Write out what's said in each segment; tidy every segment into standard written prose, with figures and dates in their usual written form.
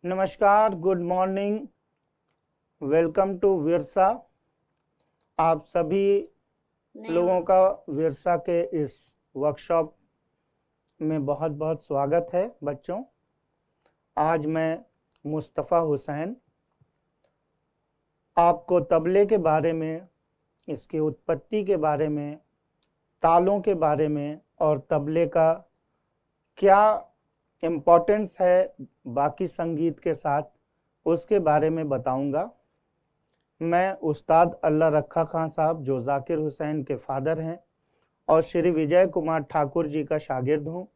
नमस्कार, good morning, welcome to Virsa. आप सभी लोगों का विरसा के इस वर्कशॉप में बहुत बहुत स्वागत है। बच्चों, आज मैं मुस्तफ़ा हुसैन आपको तबले के बारे में, इसकी उत्पत्ति के बारे में, तालों के बारे में और तबले का क्या इम्पोर्टेंस है बाकी संगीत के साथ, उसके बारे में बताऊंगा। मैं उस्ताद अल्लाह रखा खां साहब, जो जाकिर हुसैन के फादर हैं, और श्री विजय कुमार ठाकुर जी का शागिर्द हूँ।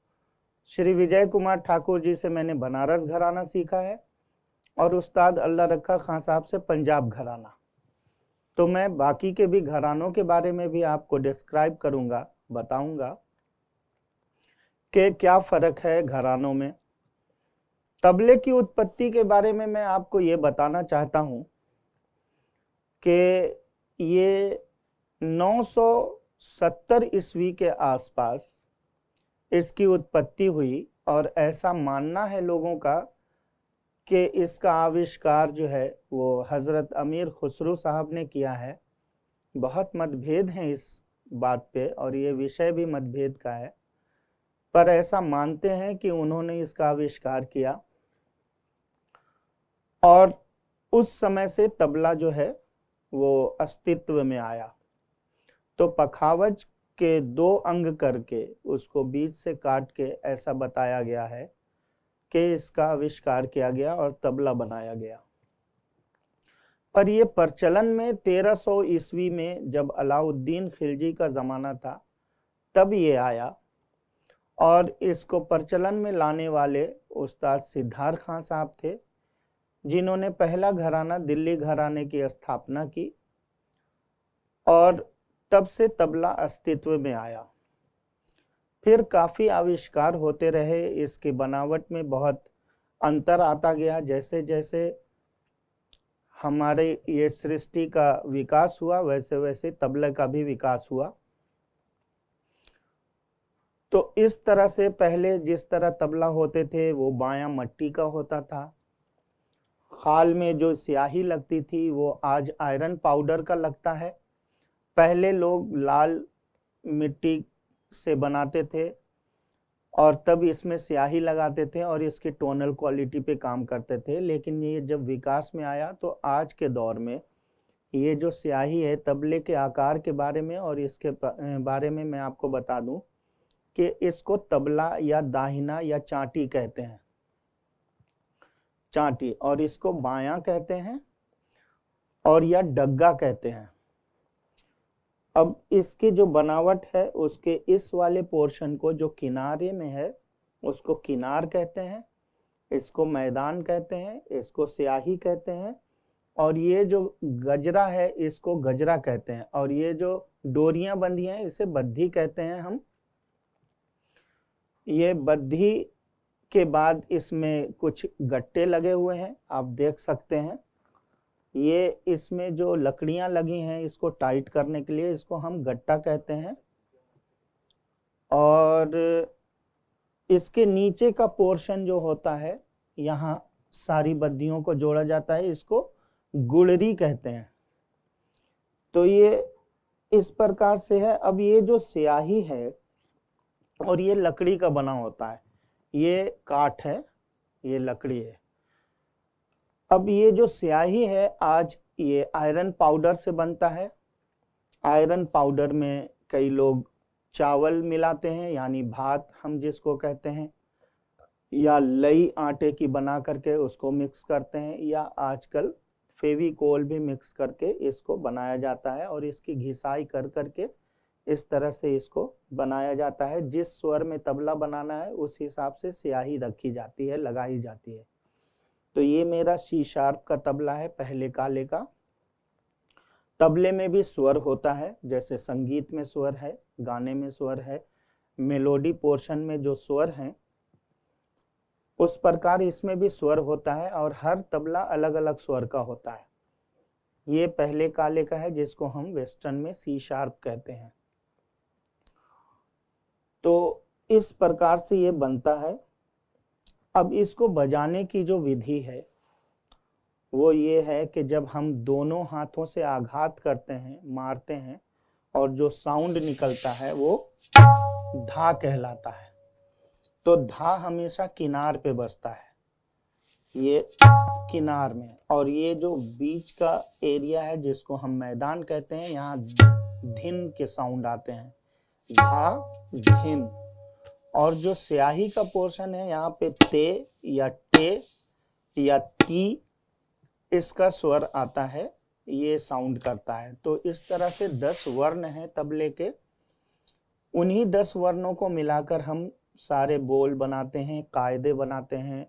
श्री विजय कुमार ठाकुर जी से मैंने बनारस घराना सीखा है और उस्ताद अल्लाह रखा खां साहब से पंजाब घराना। तो मैं बाकी के भी घरानों के बारे में भी आपको डिस्क्राइब करूंगा, बताऊंगा कि क्या फर्क है घरानों में। तबले की उत्पत्ति के बारे में मैं आपको ये बताना चाहता हूं कि ये 970 ईस्वी के आसपास इसकी उत्पत्ति हुई और ऐसा मानना है लोगों का कि इसका आविष्कार जो है वो हजरत अमीर खुसरो साहब ने किया है। बहुत मतभेद हैं इस बात पे और ये विषय भी मतभेद का है, पर ऐसा मानते हैं कि उन्होंने इसका आविष्कार किया। और उस समय से तबला जो है वो अस्तित्व में आया। तो पखावज के 2 अंग करके उसको बीच से काट के ऐसा बताया गया है कि इसका आविष्कार किया गया और तबला बनाया गया। पर ये प्रचलन में 1300 ईस्वी में, जब अलाउद्दीन खिलजी का जमाना था, तब ये आया। और इसको प्रचलन में लाने वाले उस्ताद सिद्धार्थ खां साहब थे, जिन्होंने पहला घराना दिल्ली घराने की स्थापना की और तब से तबला अस्तित्व में आया। फिर काफी आविष्कार होते रहे, इसकी बनावट में बहुत अंतर आता गया। जैसे जैसे हमारे ये सृष्टि का विकास हुआ, वैसे वैसे तबले का भी विकास हुआ। तो इस तरह से पहले जिस तरह तबला होते थे वो बायां मट्टी का होता था। खाल में जो स्याही लगती थी वो आज आयरन पाउडर का लगता है। पहले लोग लाल मिट्टी से बनाते थे और तब इसमें स्याही लगाते थे और इसकी टोनल क्वालिटी पे काम करते थे। लेकिन ये जब विकास में आया तो आज के दौर में ये जो स्याही है, तबले के आकार के बारे में और इसके बारे में मैं आपको बता दूं कि इसको तबला या दाहिना या चांटी कहते हैं, चांटी, और इसको बायां कहते हैं और या डग्गा कहते हैं। अब इसकी जो बनावट है उसके इस वाले पोर्शन को जो किनारे में है उसको किनार कहते हैं, इसको मैदान कहते हैं, इसको स्याही कहते हैं, और ये जो गजरा है इसको गजरा कहते हैं, और ये जो डोरियां बंधी हैं इसे बद्धी कहते हैं हम। ये बद्धी के बाद इसमें कुछ गट्टे लगे हुए हैं, आप देख सकते हैं। ये इसमें जो लकड़ियां लगी हैं इसको टाइट करने के लिए, इसको हम गट्टा कहते हैं। और इसके नीचे का पोर्शन जो होता है, यहाँ सारी बद्दियों को जोड़ा जाता है, इसको गुड़री कहते हैं। तो ये इस प्रकार से है। अब ये जो स्याही है और ये लकड़ी का बना होता है, ये काठ है, ये लकड़ी है। अब ये जो स्याही है आज ये आयरन पाउडर से बनता है। आयरन पाउडर में कई लोग चावल मिलाते हैं, यानी भात हम जिसको कहते हैं, या लई आटे की बना करके उसको मिक्स करते हैं, या आजकल फेविकोल भी मिक्स करके इसको बनाया जाता है और इसकी घिसाई कर करके इस तरह से इसको बनाया जाता है। जिस स्वर में तबला बनाना है उस हिसाब से स्याही रखी जाती है, लगाई जाती है। तो ये मेरा सी शार्प का तबला है, पहले काले का। तबले में भी स्वर होता है, जैसे संगीत में स्वर है, गाने में स्वर है, मेलोडी पोर्शन में जो स्वर हैं उस प्रकार इसमें भी स्वर होता है, और हर तबला अलग अलग स्वर का होता है। ये पहले काले का है जिसको हम वेस्टर्न में सी शार्प कहते हैं। तो इस प्रकार से ये बनता है। अब इसको बजाने की जो विधि है वो ये है कि जब हम दोनों हाथों से आघात करते हैं, मारते हैं, और जो साउंड निकलता है वो धा कहलाता है। तो धा हमेशा किनार पे बजता है, ये किनार में, और ये जो बीच का एरिया है जिसको हम मैदान कहते हैं, यहाँ धिन के साउंड आते हैं, धा धिन। और जो स्याही का पोर्शन है यहाँ पे ते या टे या ती, इसका स्वर आता है, ये साउंड करता है। तो इस तरह से 10 वर्ण हैं तबले के। उन्हीं 10 वर्णों को मिलाकर हम सारे बोल बनाते हैं, कायदे बनाते हैं,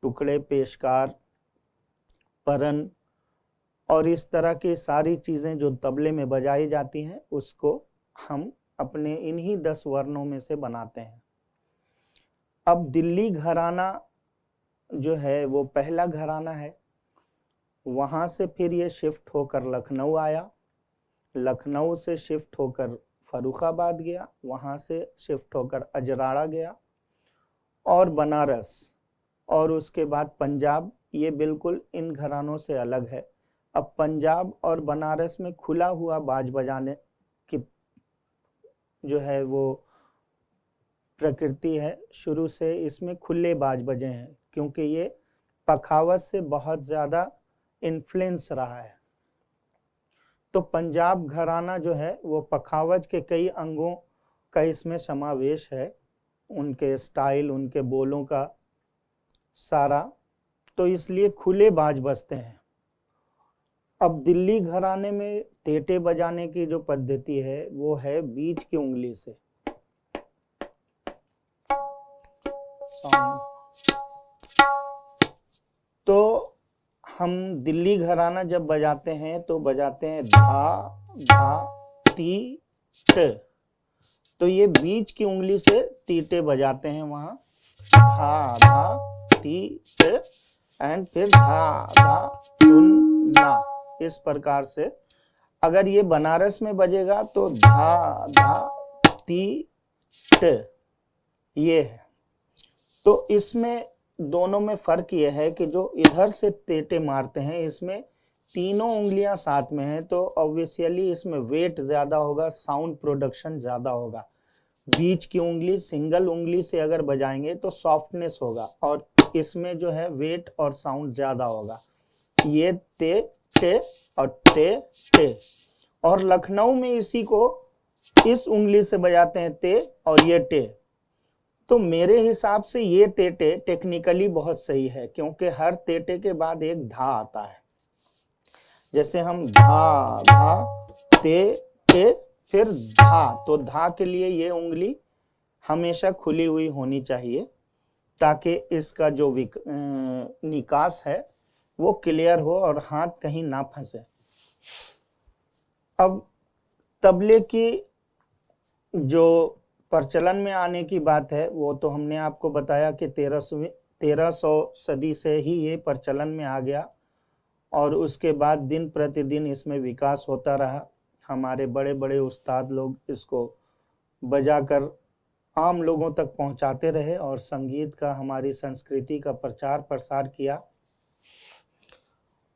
टुकड़े, पेशकार, परन, और इस तरह की सारी चीजें जो तबले में बजाई जाती हैं उसको हम अपने इन्हीं 10 वर्णों में से बनाते हैं। अब दिल्ली घराना जो है वो पहला घराना है। वहां से फिर ये शिफ्ट होकर लखनऊ आया, लखनऊ से शिफ्ट होकर फर्रुखाबाद गया, वहां से शिफ्ट होकर अजराड़ा गया और बनारस, और उसके बाद पंजाब। ये बिल्कुल इन घरानों से अलग है। अब पंजाब और बनारस में खुला हुआ बाज बजाने की जो है वो प्रकृति है, शुरू से इसमें खुले बाज बजे हैं, क्योंकि ये पखावज से बहुत ज्यादा इन्फ्लुएंस रहा है। तो पंजाब घराना जो है वो पखावज के कई अंगों का इसमें समावेश है, उनके स्टाइल, उनके बोलों का सारा, तो इसलिए खुले बाज बजते हैं। अब दिल्ली घराने में टेटे बजाने की जो पद्धति है वो है बीच की उंगली से। तो हम दिल्ली घराना जब बजाते हैं तो बजाते हैं धा धा ती ट, तो ये बीच की उंगली से तीटे बजाते हैं वहां, धा धा ती ट, एंड फिर धा धा तुन ना, इस प्रकार से। अगर ये बनारस में बजेगा तो धा धा ती ट, ये है। तो इसमें दोनों में फर्क यह है कि जो इधर से तेटे मारते हैं इसमें तीनों उंगलियां साथ में हैं, तो ऑब्वियसली इसमें वेट ज्यादा होगा, साउंड प्रोडक्शन ज्यादा होगा। बीच की उंगली, सिंगल उंगली से अगर बजाएंगे तो सॉफ्टनेस होगा, और इसमें जो है वेट और साउंड ज्यादा होगा। ये ते टे और ते टे, और लखनऊ में इसी को इस उंगली से बजाते हैं ते, और ये टे। तो मेरे हिसाब से ये तेटे टेक्निकली बहुत सही है, क्योंकि हर तेटे के बाद एक धा आता है। जैसे हम धा धा ते टे फिर धा, तो धा के लिए ये उंगली हमेशा खुली हुई होनी चाहिए, ताकि इसका जो निकास है वो क्लियर हो और हाथ कहीं ना फंसे। अब तबले की जो प्रचलन में आने की बात है वो तो हमने आपको बताया कि 1300 सदी से ही ये प्रचलन में आ गया, और उसके बाद दिन प्रतिदिन इसमें विकास होता रहा। हमारे बड़े बड़े उस्ताद लोग इसको बजाकर आम लोगों तक पहुंचाते रहे और संगीत का, हमारी संस्कृति का प्रचार प्रसार किया।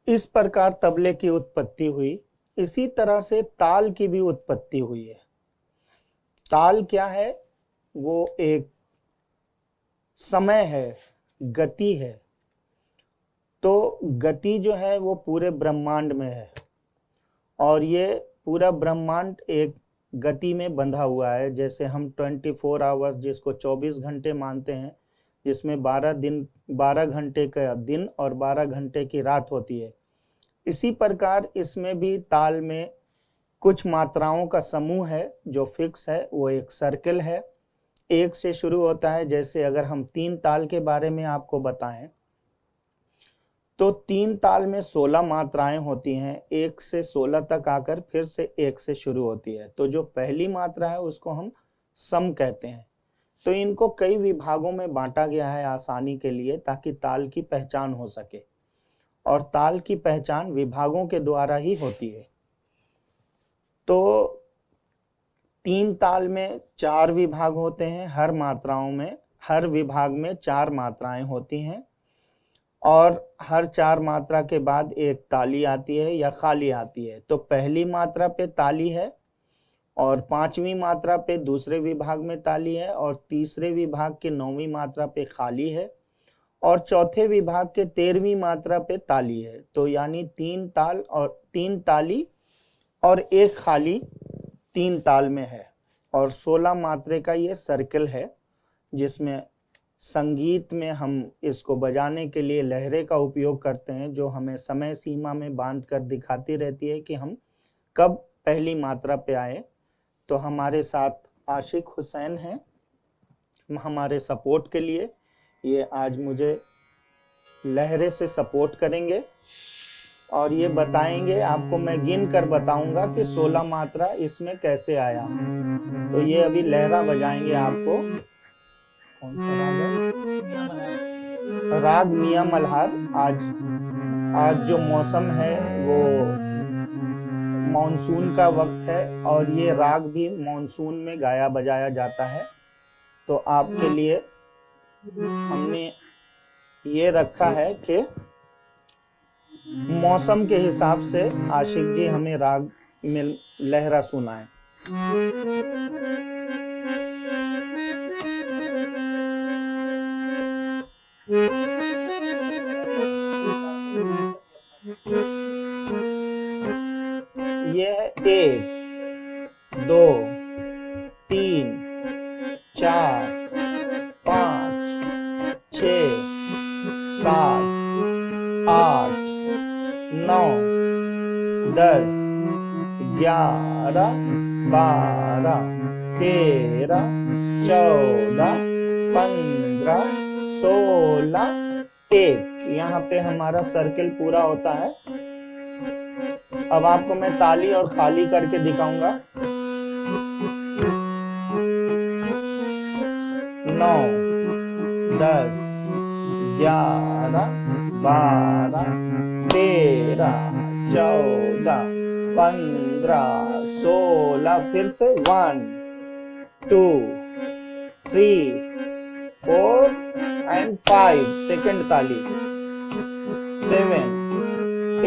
इस प्रकार तबले की उत्पत्ति हुई। इसी तरह से ताल की भी उत्पत्ति हुई है। ताल क्या है? वो एक समय है, गति है। तो गति जो है वो पूरे ब्रह्मांड में है, और ये पूरा ब्रह्मांड एक गति में बंधा हुआ है। जैसे हम 24 आवर्स जिसको 24 घंटे मानते हैं, जिसमें 12 घंटे का दिन और 12 घंटे की रात होती है, इसी प्रकार इसमें भी ताल में कुछ मात्राओं का समूह है जो फिक्स है। वो एक सर्कल है, एक से शुरू होता है। जैसे अगर हम 3 ताल के बारे में आपको बताएं तो 3 ताल में 16 मात्राएं होती हैं, 1 से 16 तक आकर फिर से 1 से शुरू होती है। तो जो पहली मात्रा है उसको हम सम कहते हैं। तो इनको कई विभागों में बांटा गया है आसानी के लिए, ताकि ताल की पहचान हो सके, और ताल की पहचान विभागों के द्वारा ही होती है। तो 3 ताल में 4 विभाग होते हैं हर मात्राओं में, हर विभाग में 4 मात्राएं होती हैं और हर 4 मात्रा के बाद एक ताली आती है या खाली आती है। तो पहली मात्रा पे ताली है और 5वीं मात्रा पे दूसरे विभाग में ताली है और तीसरे विभाग के 9वीं मात्रा पे खाली है और चौथे विभाग के 13वीं मात्रा पे ताली है। तो यानी 3 ताल और 3 ताली और एक खाली 3 ताल में है और 16 मात्रे का ये सर्कल है जिसमें संगीत में हम इसको बजाने के लिए लहरें का उपयोग करते हैं, जो हमें समय सीमा में बांध कर दिखाती रहती है कि हम कब पहली मात्रा पे आए। तो हमारे साथ आशिक हुसैन हैं हमारे सपोर्ट के लिए, ये आज मुझे लहरे से सपोर्ट करेंगे और ये बताएंगे, आपको मैं गिन कर बताऊंगा कि 16 मात्रा इसमें कैसे आया। तो ये अभी लहरा बजाएंगे आपको। कौन सा राग है? राग मियां मल्हार। आज जो मौसम है वो मॉनसून का वक्त है और ये राग भी मॉनसून में गाया बजाया जाता है। तो आपके लिए हमने ये रखा है कि मौसम के हिसाब से आशिक जी हमें राग में लहरा सुनाएं। ये है 1 2 3 4 5 6 7 8 9 10 11 12 13 14 15 16 1। यहाँ पे हमारा सर्किल पूरा होता है। अब आपको मैं ताली और खाली करके दिखाऊंगा। 9 10 11 12 13 14 15 16। फिर से 1 2 3 4 and 5। सेकंड ताली 7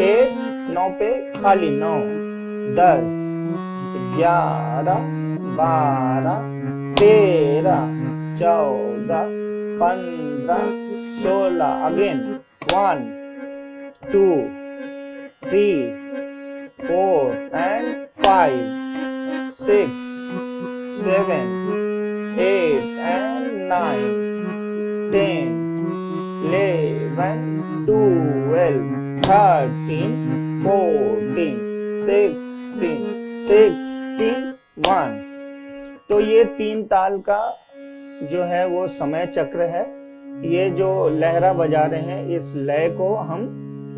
8 9 पे खाली 9 10 11 12 13 14 15 16। Again 1 2 3 4 and 5 6 7 8 and 9 10 11 12 13 14 16 1। तो ये 3 ताल का जो है वो समय चक्र है। ये जो लहरा बजा रहे हैं इस लय को हम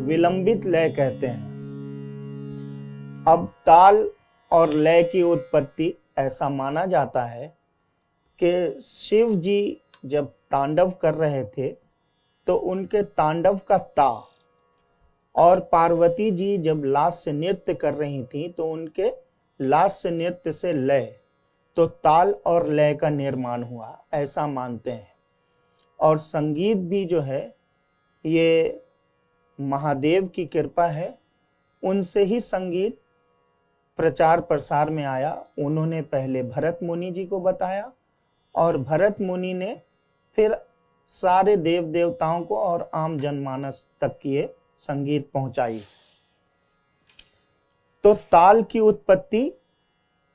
विलंबित लय कहते हैं। अब ताल और लय की उत्पत्ति ऐसा माना जाता है कि शिव जी जब तांडव कर रहे थे तो उनके तांडव का ता और पार्वती जी जब लास्य नृत्य कर रही थी तो उनके लास्य नृत्य से लय, तो ताल और लय का निर्माण हुआ, ऐसा मानते हैं। और संगीत भी जो है ये महादेव की कृपा है, उनसे ही संगीत प्रचार प्रसार में आया। उन्होंने पहले भरत मुनि जी को बताया और भरत मुनि ने फिर सारे देव देवताओं को और आम जनमानस तक ये संगीत पहुंचाई। तो ताल की उत्पत्ति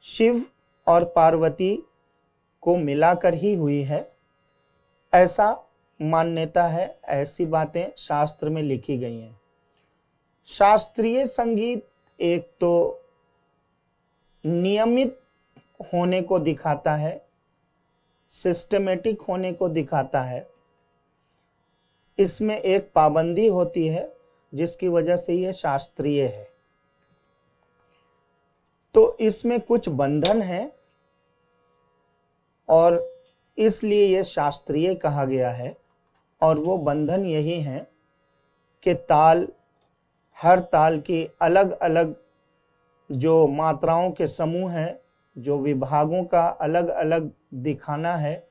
शिव और पार्वती को मिलाकर ही हुई है, ऐसा मान्यता है। ऐसी बातें शास्त्र में लिखी गई हैं। शास्त्रीय संगीत एक तो नियमित होने को दिखाता है, सिस्टमेटिक होने को दिखाता है। इसमें एक पाबंदी होती है जिसकी वजह से यह शास्त्रीय है। तो इसमें कुछ बंधन है और इसलिए यह शास्त्रीय कहा गया है। और वो बंधन यही है कि ताल, हर ताल की अलग अलग जो मात्राओं के समूह हैं, जो विभागों का अलग अलग दिखाना है,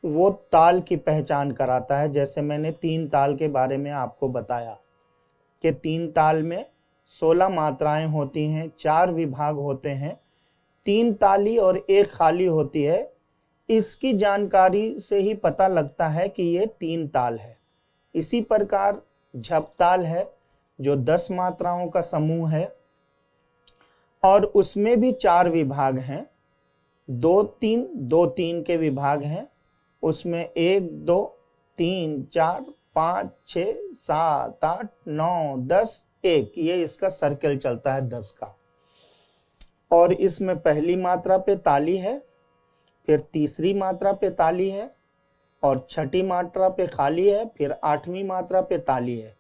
वो ताल की पहचान कराता है। जैसे मैंने 3 ताल के बारे में आपको बताया कि 3 ताल में 16 मात्राएं होती हैं, 4 विभाग होते हैं, 3 ताली और 1 खाली होती है। इसकी जानकारी से ही पता लगता है कि ये 3 ताल है। इसी प्रकार झपताल है जो 10 मात्राओं का समूह है और उसमें भी 4 विभाग हैं, 2-3 2-3 के विभाग हैं। उसमें 1 2 3 4 5 6 7 8 9 10 1, ये इसका सर्कल चलता है 10 का। और इसमें पहली मात्रा पे ताली है, फिर तीसरी मात्रा पे ताली है, और छठी मात्रा पे खाली है, फिर 8वीं मात्रा पे ताली है।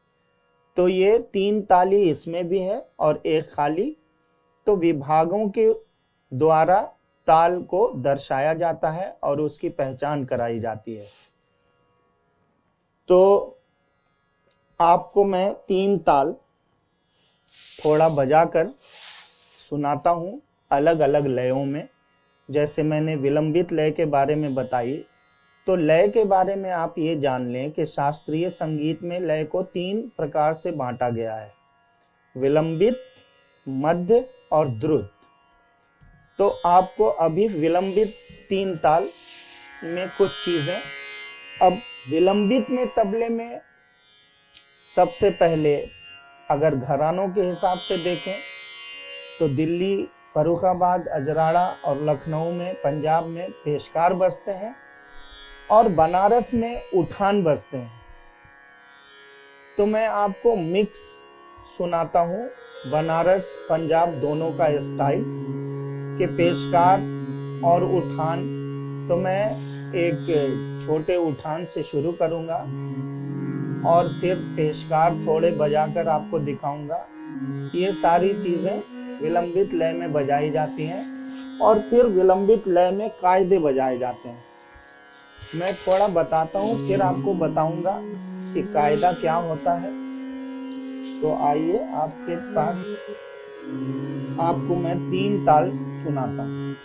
तो ये 3 ताली इसमें भी है और 1 खाली। तो विभागों के द्वारा ताल को दर्शाया जाता है और उसकी पहचान कराई जाती है। तो आपको मैं 3 ताल थोड़ा बजाकर सुनाता हूँ अलग अलग लयों में। जैसे मैंने विलंबित लय के बारे में बताई, तो लय के बारे में आप ये जान लें कि शास्त्रीय संगीत में लय को 3 प्रकार से बांटा गया है, विलंबित, मध्य और द्रुत। तो आपको अभी विलंबित 3 ताल में कुछ चीजें। अब विलंबित में तबले में सबसे पहले अगर घरानों के हिसाब से देखें तो दिल्ली, फर्रुखाबाद, अजराड़ा और लखनऊ में, पंजाब में पेशकार बजते हैं और बनारस में उठान बजते हैं। तो मैं आपको मिक्स सुनाता हूँ, बनारस पंजाब दोनों का स्टाइल के पेशकार और उठान। तो मैं एक छोटे उठान से शुरू करूँगा और फिर पेशकार थोड़े बजाकर आपको दिखाऊंगा। ये सारी चीज़ें विलंबित लय में बजाई जाती हैं और फिर विलंबित लय में कायदे बजाए जाते हैं। मैं थोड़ा बताता हूँ, फिर आपको बताऊंगा कि कायदा क्या होता है। तो आइए आपके पास आपको मैं 3 ताल सुनाता हूँ।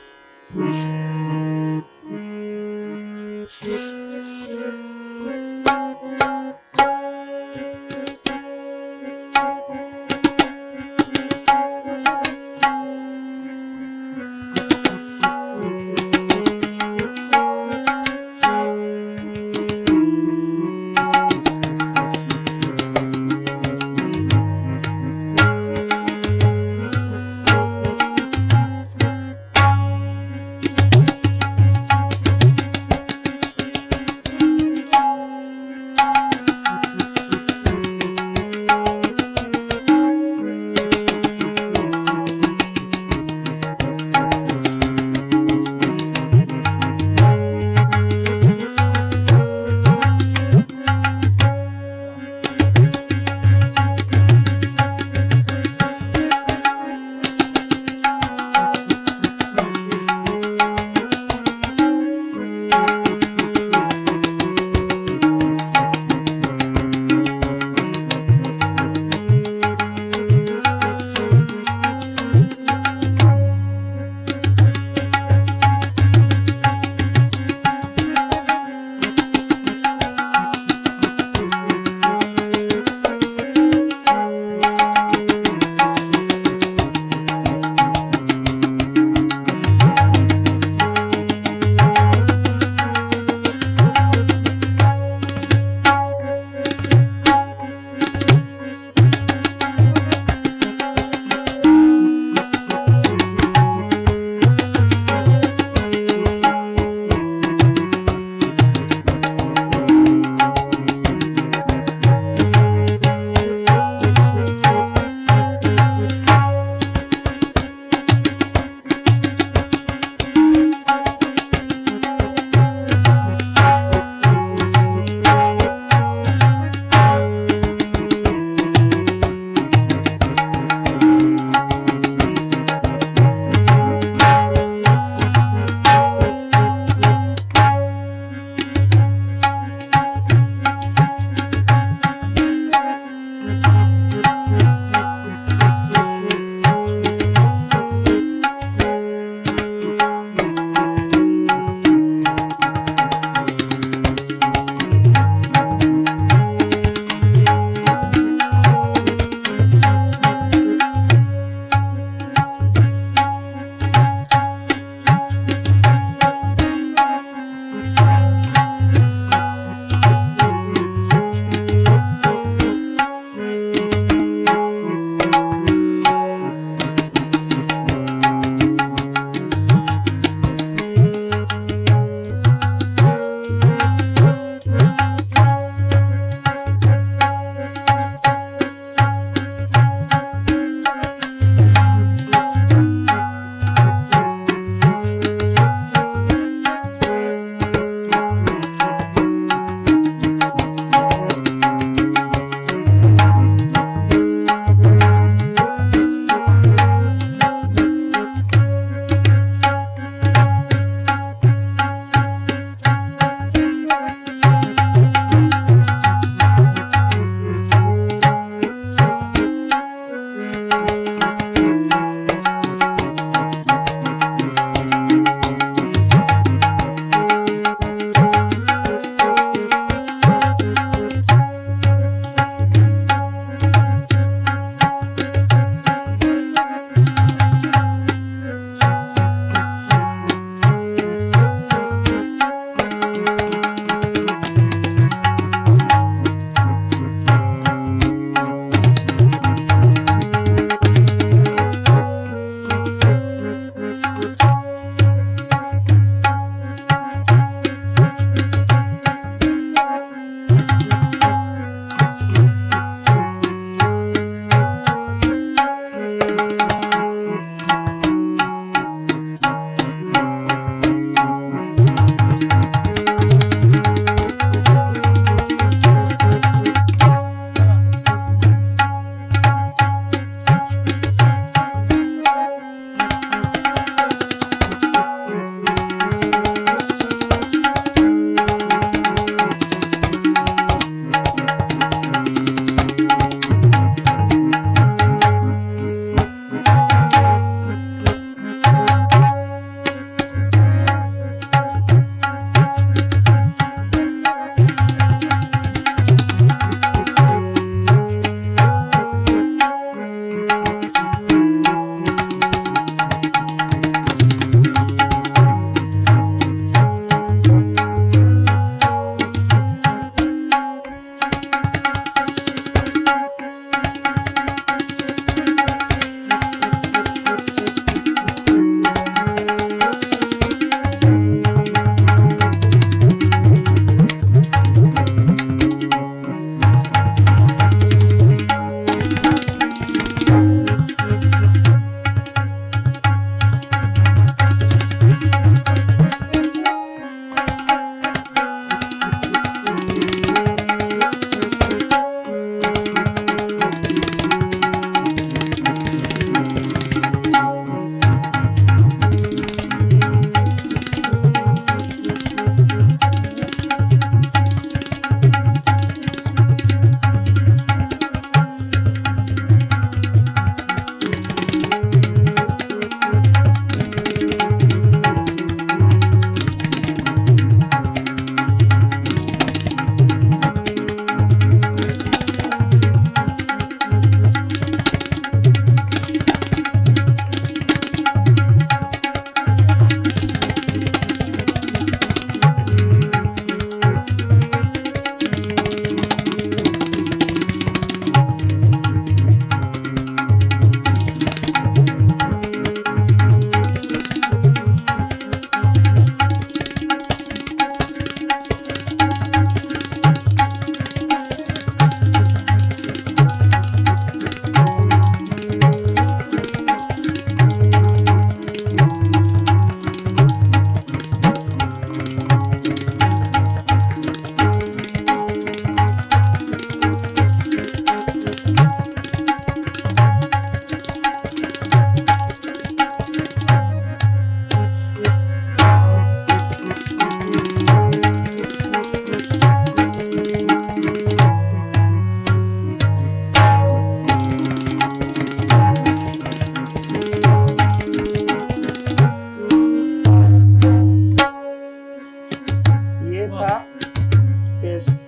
ये था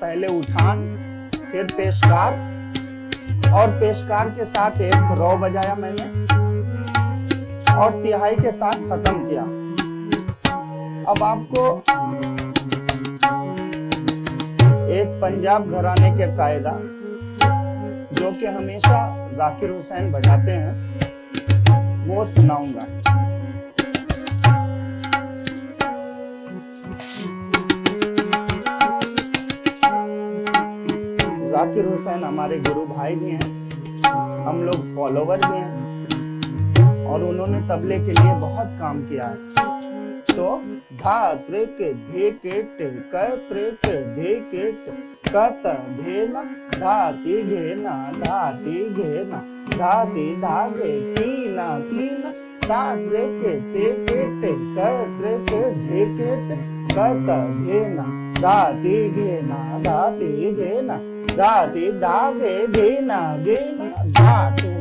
पहले उठान, फिर पेशकार, और पेशकार के साथ एक रौ बजाया मैंने और तिहाई के साथ खत्म किया। अब आपको एक पंजाब घराने के कायदा जो कि हमेशा जाकिर हुसैन बजाते हैं वो सुनाऊंगा। जाकिर हुसैन हमारे गुरु भाई भी हैं, हम लोग फॉलोवर भी हैं और उन्होंने तबले के लिए बहुत काम किया है। तो धा त्रे के धे के टे क त्रे के धे के टे कत धेना धाती घेना धाती घेना धाती धागे तीना तीना धा त्रे के ते के टे क त्रे के धे के टे कत घेना धाती घेना धाती घेना धाती धागे घेना घेना धाती।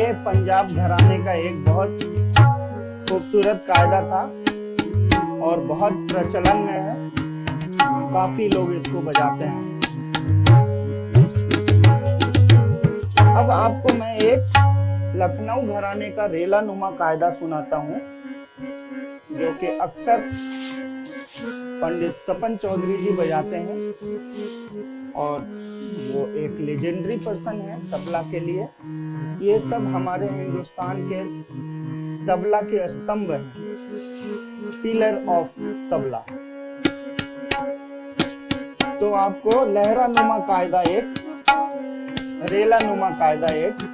ये पंजाब घराने का एक बहुत खूबसूरत कायदा था और बहुत प्रचलन में है, काफी लोग इसको बजाते हैं। अब आपको मैं एक लखनऊ घराने का रेला नुमा कायदा सुनाता हूँ, जो कि अक्सर पंडित सपन चौधरी जी बजाते हैं और वो एक लेजेंडरी पर्सन है तबला के लिए। ये सब हमारे हिंदुस्तान के तबला के स्तंभ हैं, पिलर ऑफ तबला। तो आपको लहरा नुमा कायदा एक, रेला नुमा कायदा एक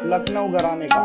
लखनऊ घराने का।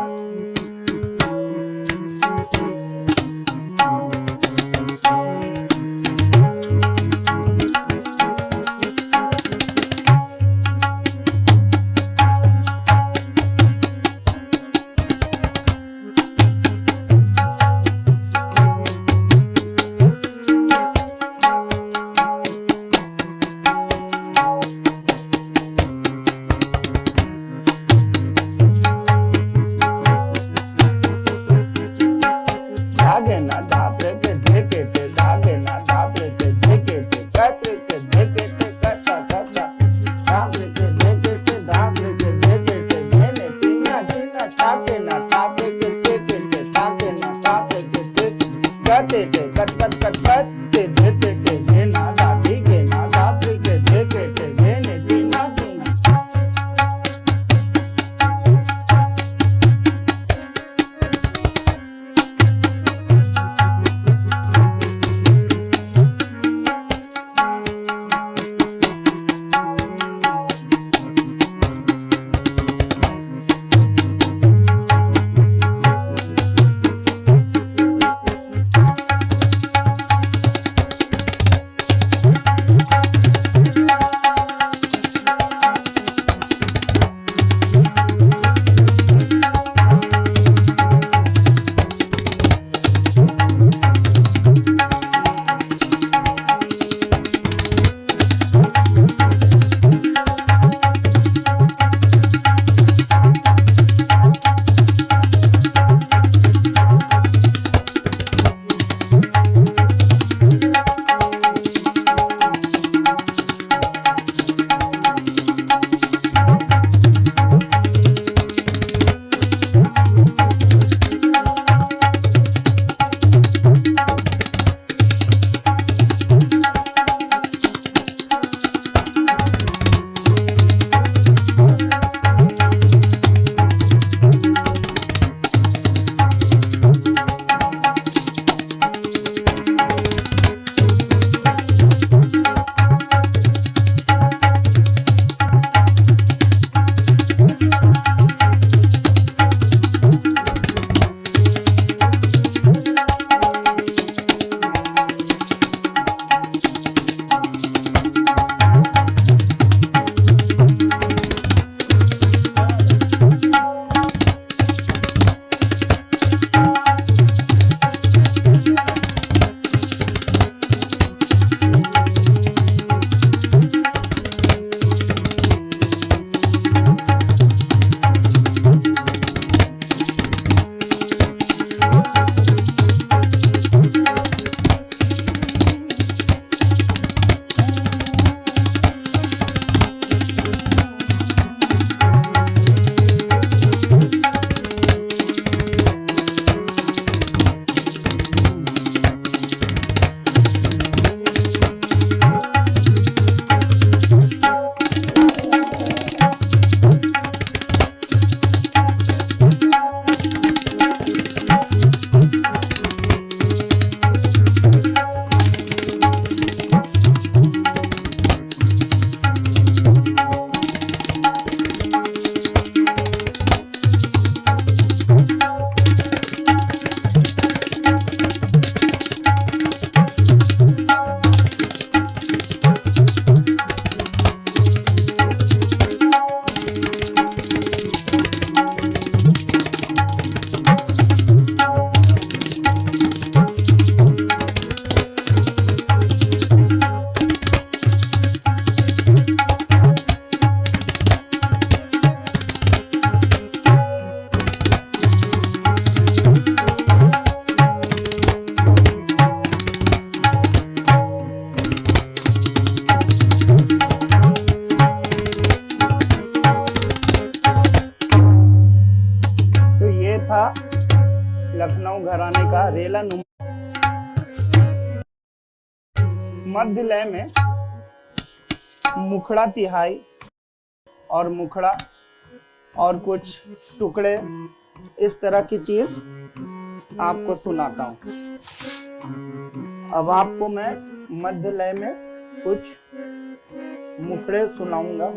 था लखनऊ घराने का रेला नुमा मध्य लय में मुखड़ा तिहाई और मुखड़ा और कुछ टुकड़े, इस तरह की चीज आपको सुनाता हूं। अब आपको मैं मध्य लय में कुछ मुखड़े सुनाऊंगा।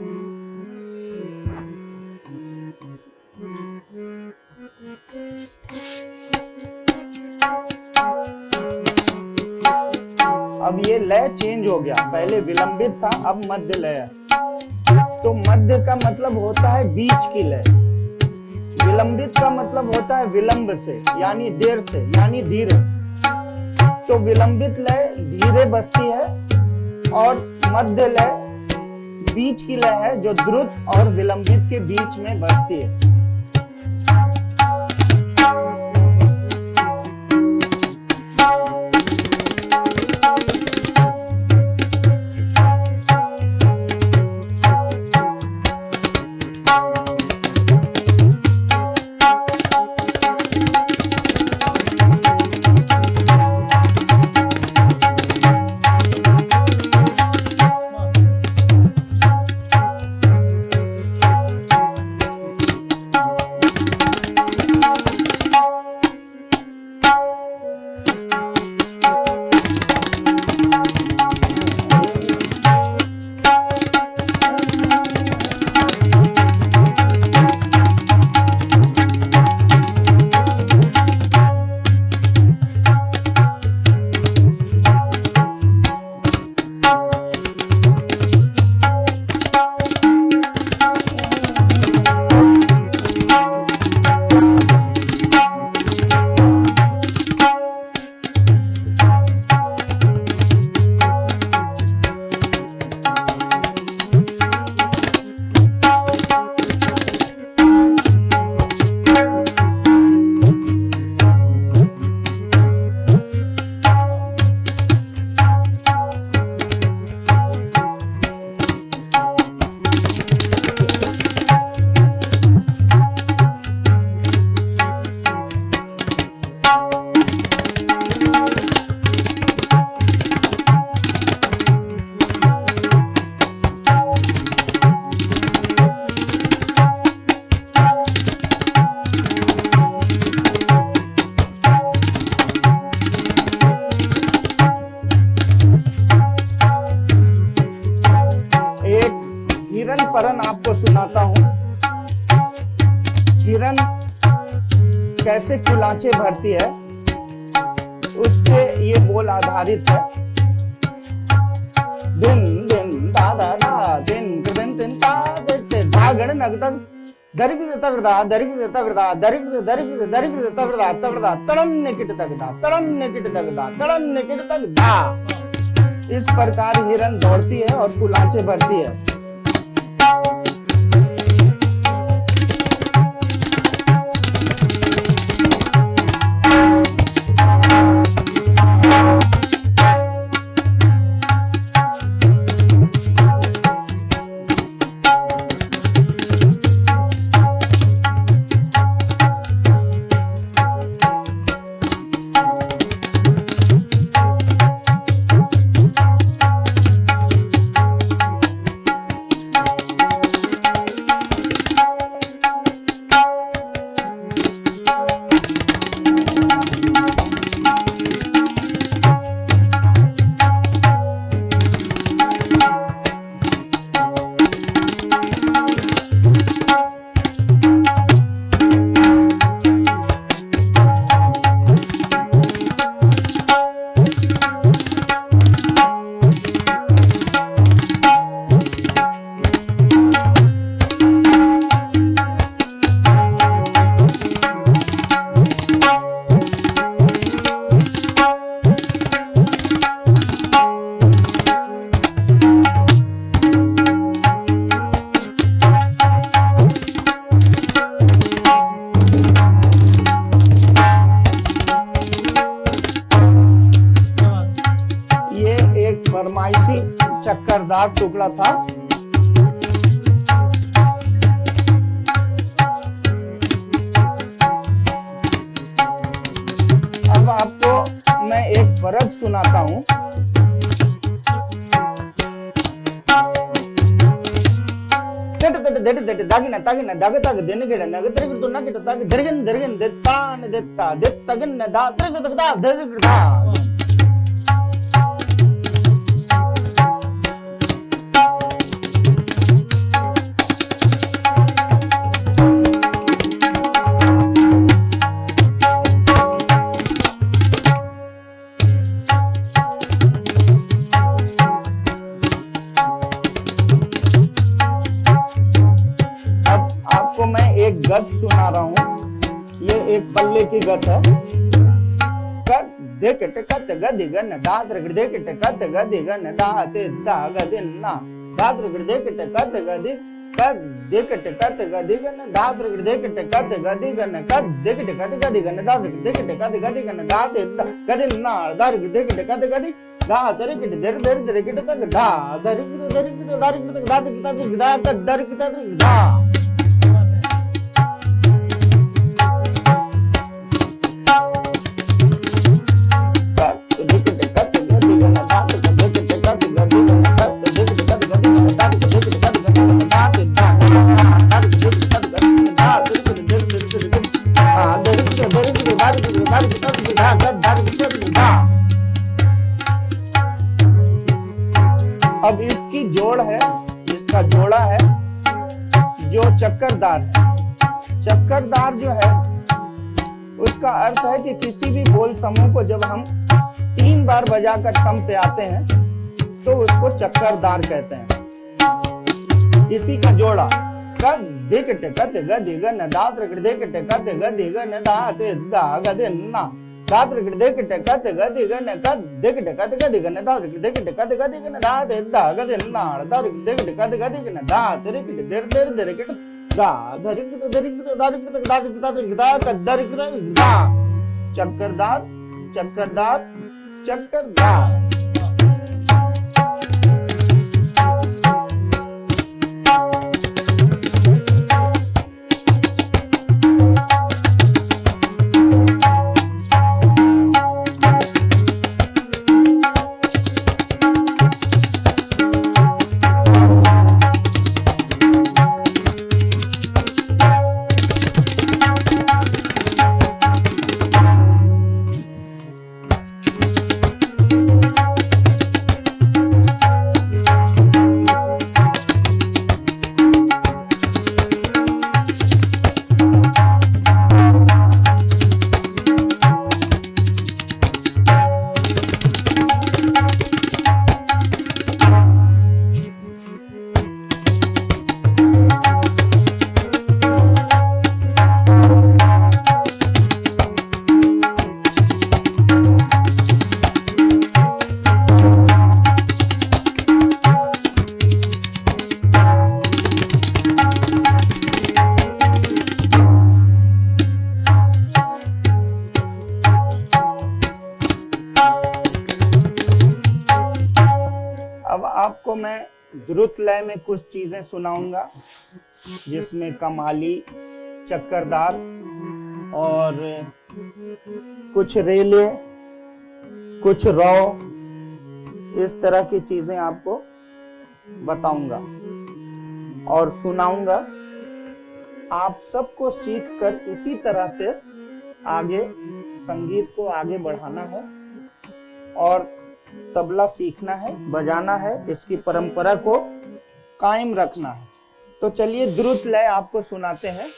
अब ये लय चेंज हो गया, पहले विलंबित था, अब मध्य लय है। तो मध्य का मतलब होता है बीच की लय, विलंबित का मतलब होता है विलंब से, यानी देर से, यानी धीरे। तो विलंबित लय धीरे बजती है और मध्य लय बीच की लय है जो द्रुत और विलंबित के बीच में बजती है। परन आपको सुनाता हूं। हिरन कैसे कुलाचे भरती है उस पे ये बोल आधारित है। दिन दिन दादा दा दिन दिन दिन ता दे धागण नगतग दरिक तगड़ा दरिक तगड़ा दरिक दरिक दरिक तगड़ा तगड़ा तड़न निकट तगड़ा तड़न निकट तगड़ा तड़न निकट तगड़ा। इस प्रकार हिरन दौड़ती है और कुलाचे भरती है। फरमाइशी चक्करदार टुकड़ा था। देट दागिना तागिना दाग ताग दिन गिड़ नग त्रिग तो नगिट ताग दरगन दरगन देता न देता देत तगन न दा त्रिग तग दा दरग दा। एक गद सुना रहा हूँ, ये एक पल्ले की गद है। कद देखट कत गदि गन दात रगड़ देखट कत गदि गन दाते दा गदिन ना दात रगड़ देखट कत गदि कद देखट कत गदि गन दात रगड़ देखट कत गदि गन कद देखट कत गदि गन दात रगड़ देखट कत गदि गन दाते दा गदिन ना दात रगड़ देखट कत गदि दात रगड़ दर दर दरगड़ तक दा दरगड़ दरगड़ दरगड़ तक दात रगड़ दा कद दरगड़ तक दा। अब इसकी जोड़ है, इसका जोड़ा है जो चक्करदार है। चक्करदार जो है उसका अर्थ है कि किसी भी बोल समूह को जब हम 3 बार बजाकर सम पे आते हैं तो उसको चक्करदार कहते हैं। इसी का जोड़ा कद दिकट कत गदि गन दात रगड़ दिकट कत गदि गन दात दा गदिन ना दात रगड़ दिकट कत गदि गन कद दिकट कत गदि गन दात रगड़ दिकट कत गदि गन दात दा गदिन ना दात रगड़ दिकट कत गदि गन दात रगड़ दर दर दरगड़ दा दरगड़ दरगड़ दरगड़ दरगड़ दरगड़ कद दरगड़ दा। चक्करदार चक्करदार चक्करदार। आपको मैं द्रुत लय में कुछ चीजें सुनाऊंगा जिसमें कमाली, चक्करदार और कुछ रेले, कुछ रौ, इस तरह की चीजें आपको बताऊंगा और सुनाऊंगा। आप सबको सीखकर इसी तरह से आगे संगीत को आगे बढ़ाना है और तबला सीखना है, बजाना है, इसकी परंपरा को कायम रखना है। तो चलिए द्रुत लय आपको सुनाते हैं।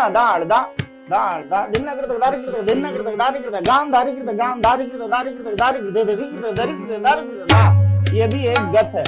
दाड़ दा दाड़ दा दिन्ना करता दारी करता दिन्ना करता दारी करता गाम दारी करता गाम दारी करता दारी करता दारी करता दारी करता दारी करता दारी करता। ये भी एक गत है।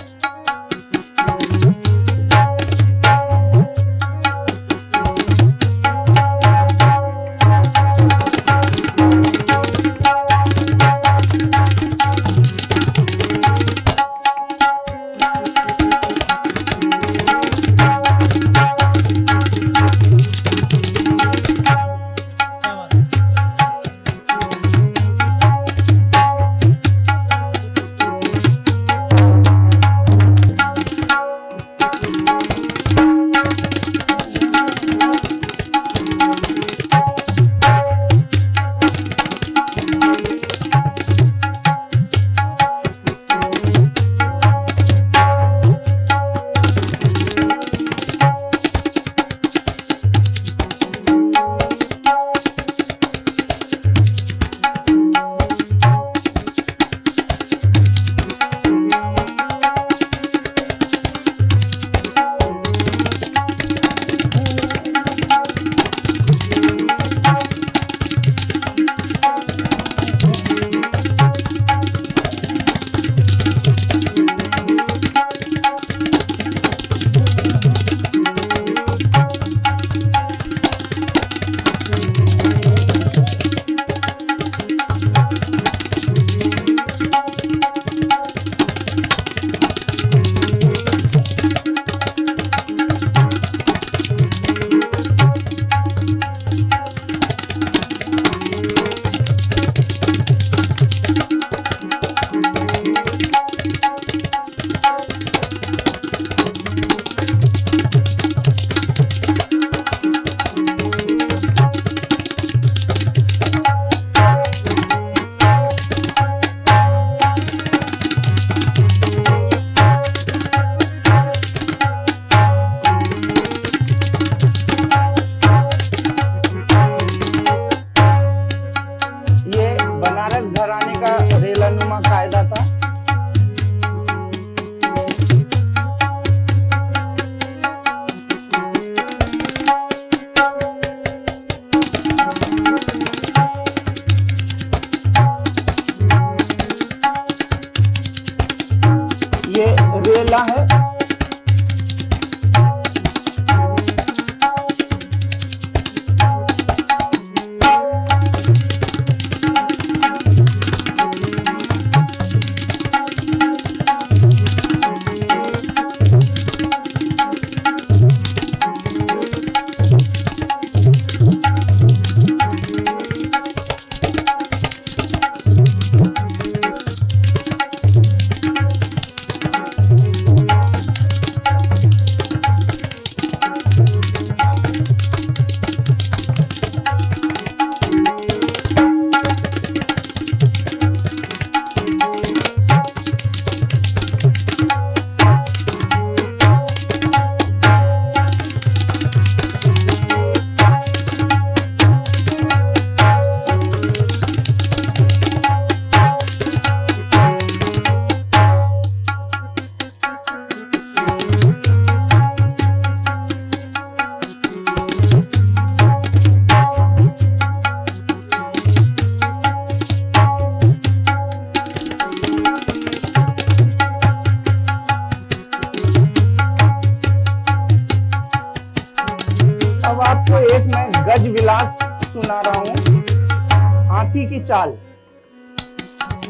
हाथी की चाल।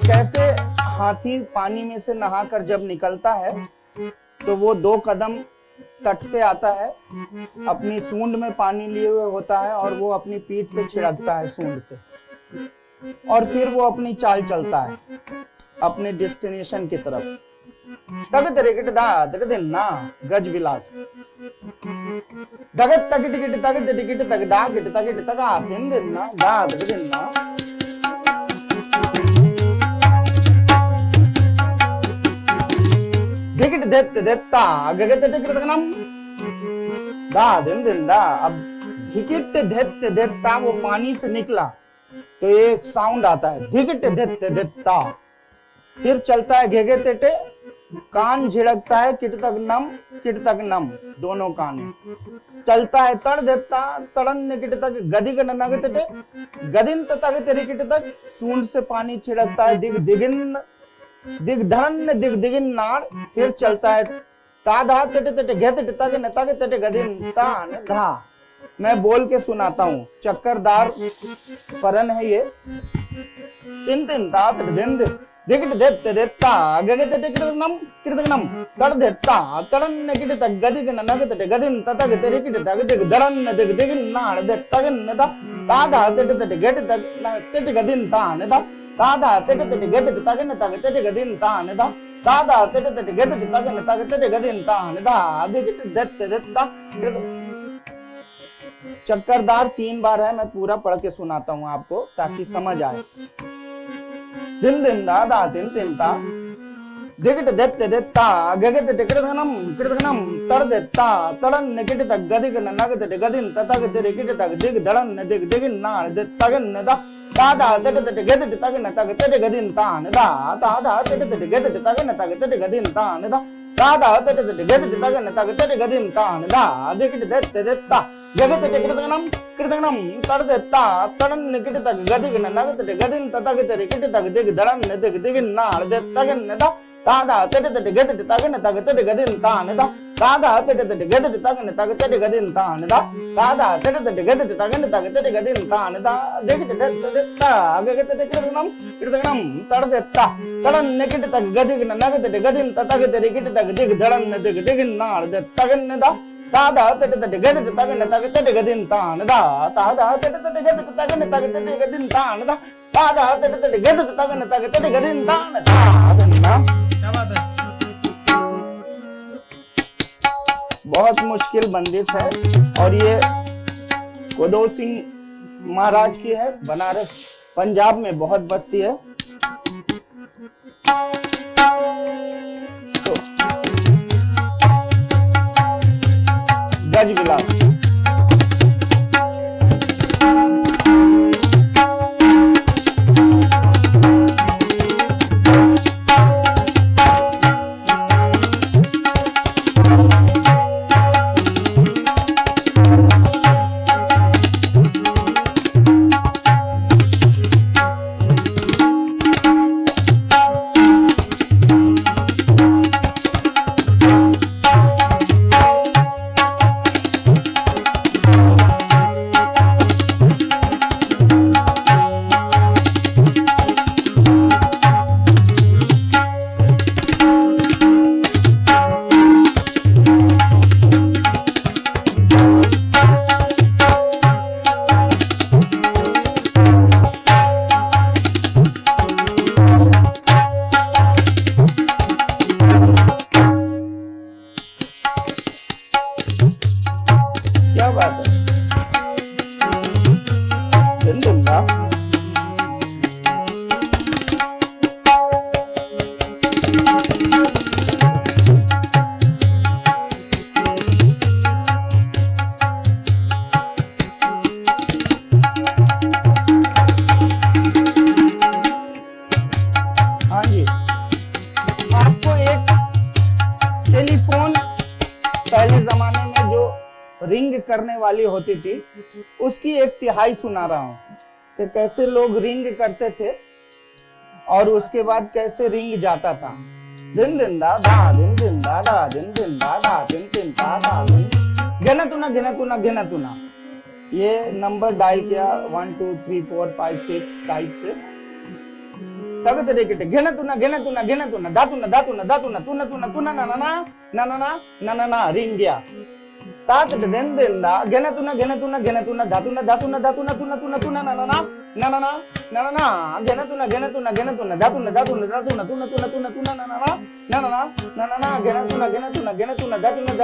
कैसे हाथी पानी में से नहाकर जब निकलता है तो वो 2 कदम तट पे आता है, अपनी सूंड में पानी लिए हुए होता है और वो अपनी पीठ पे छिड़कता है सूंड से, और फिर वो अपनी चाल चलता है अपने डेस्टिनेशन की तरफ। तग तरिकट दा तग ना गज विलास दगत तग टिकट तग टिकट तग दा गिट तग तगा दिन ना दा तग ना। टिकट देते देता गगत टिकट नम दा दिन दा। अब टिकट देते देता वो पानी से निकला तो एक साउंड आता है धिकट देते देता। फिर चलता है घेगे तेटे, कान झिड़कता है किट तक नम दोनों कान। चलता है तड़ देता तड़न किट तक गदिग नग तेटे गदिन तक तेरे किट तक सूंड से पानी छिड़कता है दिग दिगिन दिग धरन दिग दिगिन नाड़। फिर चलता है ताधा तेटे तेटे घेते तक न तक तेटे गदिन तान धा। मैं बोल के सुनाता हूँ, चक्करदार परन है ये। तिन तिन तात दिन दिगट देते देता गगत टिकटनम तड़ देता तड़न किट तक गदिग नग तेटे गदिन तक तेरे किट तक दिग धरन दिग दिगिन नाड़ दे तगन दा ताधा तेटे तेटे घेते तक तेटे गदिन तान दा ताधा तेटे तेटे घेते तगन तक तेटे गदिन तान दा ताधा तेटे तेटे घेते तगन तक तेटे गदिन तान दा दिगट देते देता। चक्करदार 3 बार है, मैं पूरा पढ़ के सुनाता हूँ आपको ताकि समझ आए। दिन दिन दा दा दिन दिन ता दिगट देते देता गगत टिकटनम तड़ देता तड़न किट तक गदिग नग तेटे गदिन तक तेरे किट तक दिग धड़न दिग दिगिन नाड़ दे तगन दा तादा तेटे तेटे घेते तगन तक तेटे गदिन तान दा तादा तेटे तेटे घेते तगन तक तेटे गदिन तान दा तादा तेटे तेटे घेते तगन तक तेटे गदिन तान दा दिगट देते देता गगत टिकटनम तड़ देता तड़न किट तक गदिग नग तेटे गदिन तक तेरे किट तक दिग धड़न दिग दिगिन नाड़ दे तगन दा तादा तेटे तेटे घेते तगन तक तेटे गदिन तान दा तादा तेटे तेटे घेते तगन तक तेटे गदिन तान दा तादा तेटे तेटे घेते तगन तक तेटे गदिन तान दा दिगट देते देता गगत टिकटनम तड़ देता तड़न किट तक गदिग नग तेटे गदिन तक तेरे किट तक दिग धड़न दिग दिगिन नाड़ दे तगन दा तादा तेटे तेटे घेते तगन तक तेटे गदिन तान दा तादा तेटे तेटे घेते तगन तक तेटे गदिन तान दा तादा तेटे तेटे घेते तगन तक तेटे गदिन तान दा। क्या बात है, बहुत मुश्किल बंदिश है और ये गोदो सिंह महाराज की है। बनारस पंजाब में बहुत बस्ती है। तो गज विलास रिंग करने वाली होती थी उसकी 1/3 सुना रहा हूं कि कैसे लोग रिंग करते थे और उसके बाद कैसे रिंग जाता था। दिन दिन दा दा दिन दिन दा दा दिन दिन दा दा दिन दिन दा दा दिन गिना तुना गिना तुना गिना तुना ये नंबर डायल किया 1 2 3 4 5 6 टाइप से तगत रेकिटे घेना तुना दातुना तुना ना रिंग गया तात den दा घेना तुना दातुना तुना ना घेना तुना दातुना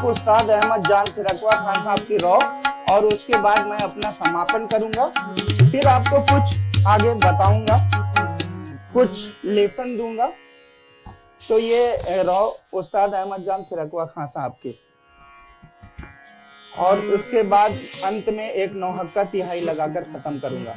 उस्ताद अहमद जान फिरकवा खान साहब की रॉ और उसके बाद मैं अपना समापन करूंगा। फिर आपको कुछ आगे बताऊंगा, कुछ लेसन दूंगा। तो ये रॉ उस्ताद अहमद जान फिरकवा खान साहब की, और उसके बाद अंत में एक नौहक्का तिहाई लगाकर खत्म करूंगा।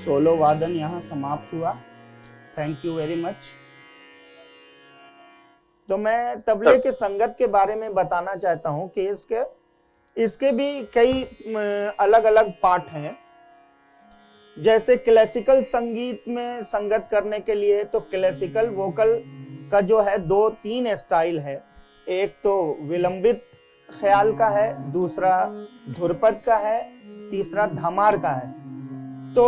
सोलो वादन यहाँ समाप्त हुआ। Thank you very much. तो मैं तबले के संगत के बारे में बताना चाहता हूँ कि इसके भी कई अलग अलग पार्ट हैं। जैसे क्लासिकल संगीत में संगत करने के लिए तो क्लासिकल वोकल का जो है 2-3 स्टाइल है। एक तो विलंबित ख्याल का है, दूसरा धुरपद का है, तीसरा धमार का है। तो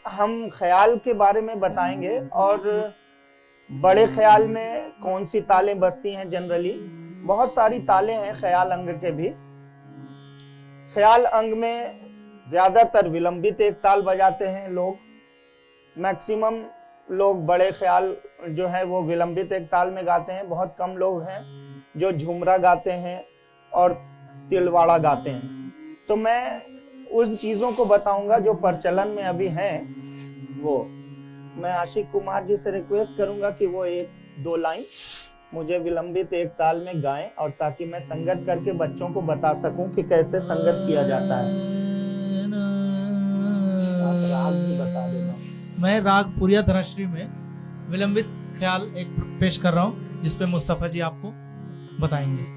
हम ख्याल के बारे में बताएंगे और बड़े ख्याल में कौन सी तालें बजती हैं। जनरली बहुत सारी तालें हैं ख्याल अंग के भी। ख्याल अंग में ज्यादातर विलंबित एक ताल बजाते हैं लोग। मैक्सिमम लोग बड़े ख्याल जो है वो विलंबित एक ताल में गाते हैं। बहुत कम लोग हैं जो झुमरा गाते हैं और तिलवाड़ा गाते हैं। तो मैं उन चीजों को बताऊंगा जो प्रचलन में अभी हैं। वो मैं आशिक कुमार जी से रिक्वेस्ट करूंगा कि वो 1-2 लाइन मुझे विलंबित एक ताल में गाएं, और ताकि मैं संगत करके बच्चों को बता सकूं कि कैसे संगत किया जाता है। आप राग भी बता देना। मैं राग पुरिया धनश्री में विलंबित ख्याल एक पेश कर रहा हूँ, जिसपे मुस्तफा जी आपको बताएंगे।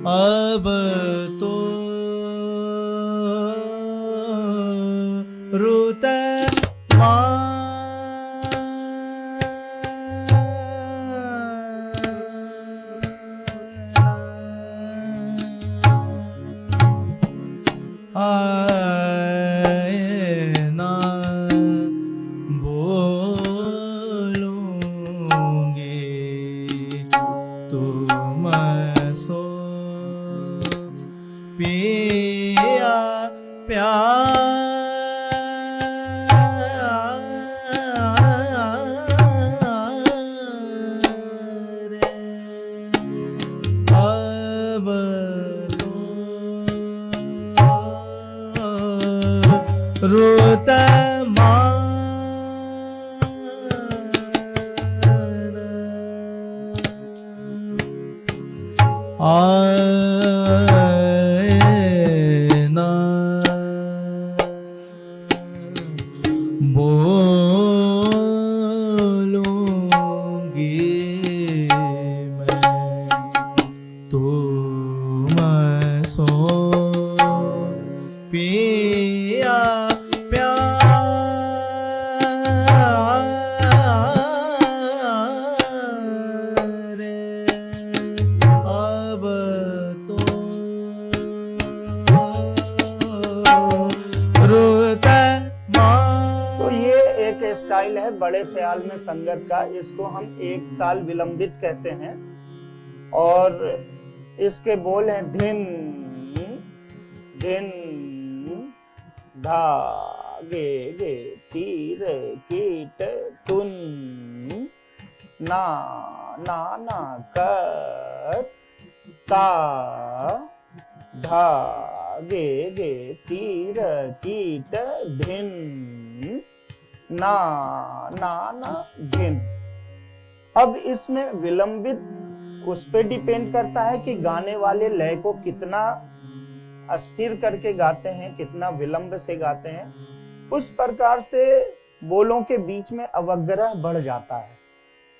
अब तो रुत स्टाइल है बड़े ख्याल में संगत का। इसको हम एक ताल विलंबित कहते हैं और इसके बोल हैं धिन धिन धा गे गे तीर कीट तुन ना ना ना कर ता धा गे गे तीर कीट धिन ना ना ना धिन। अब इसमें विलंबित उस पे डिपेंड करता है कि गाने वाले लय को कितना अस्थिर करके गाते हैं, कितना विलंब से गाते हैं। उस प्रकार से बोलों के बीच में अवग्रह बढ़ जाता है,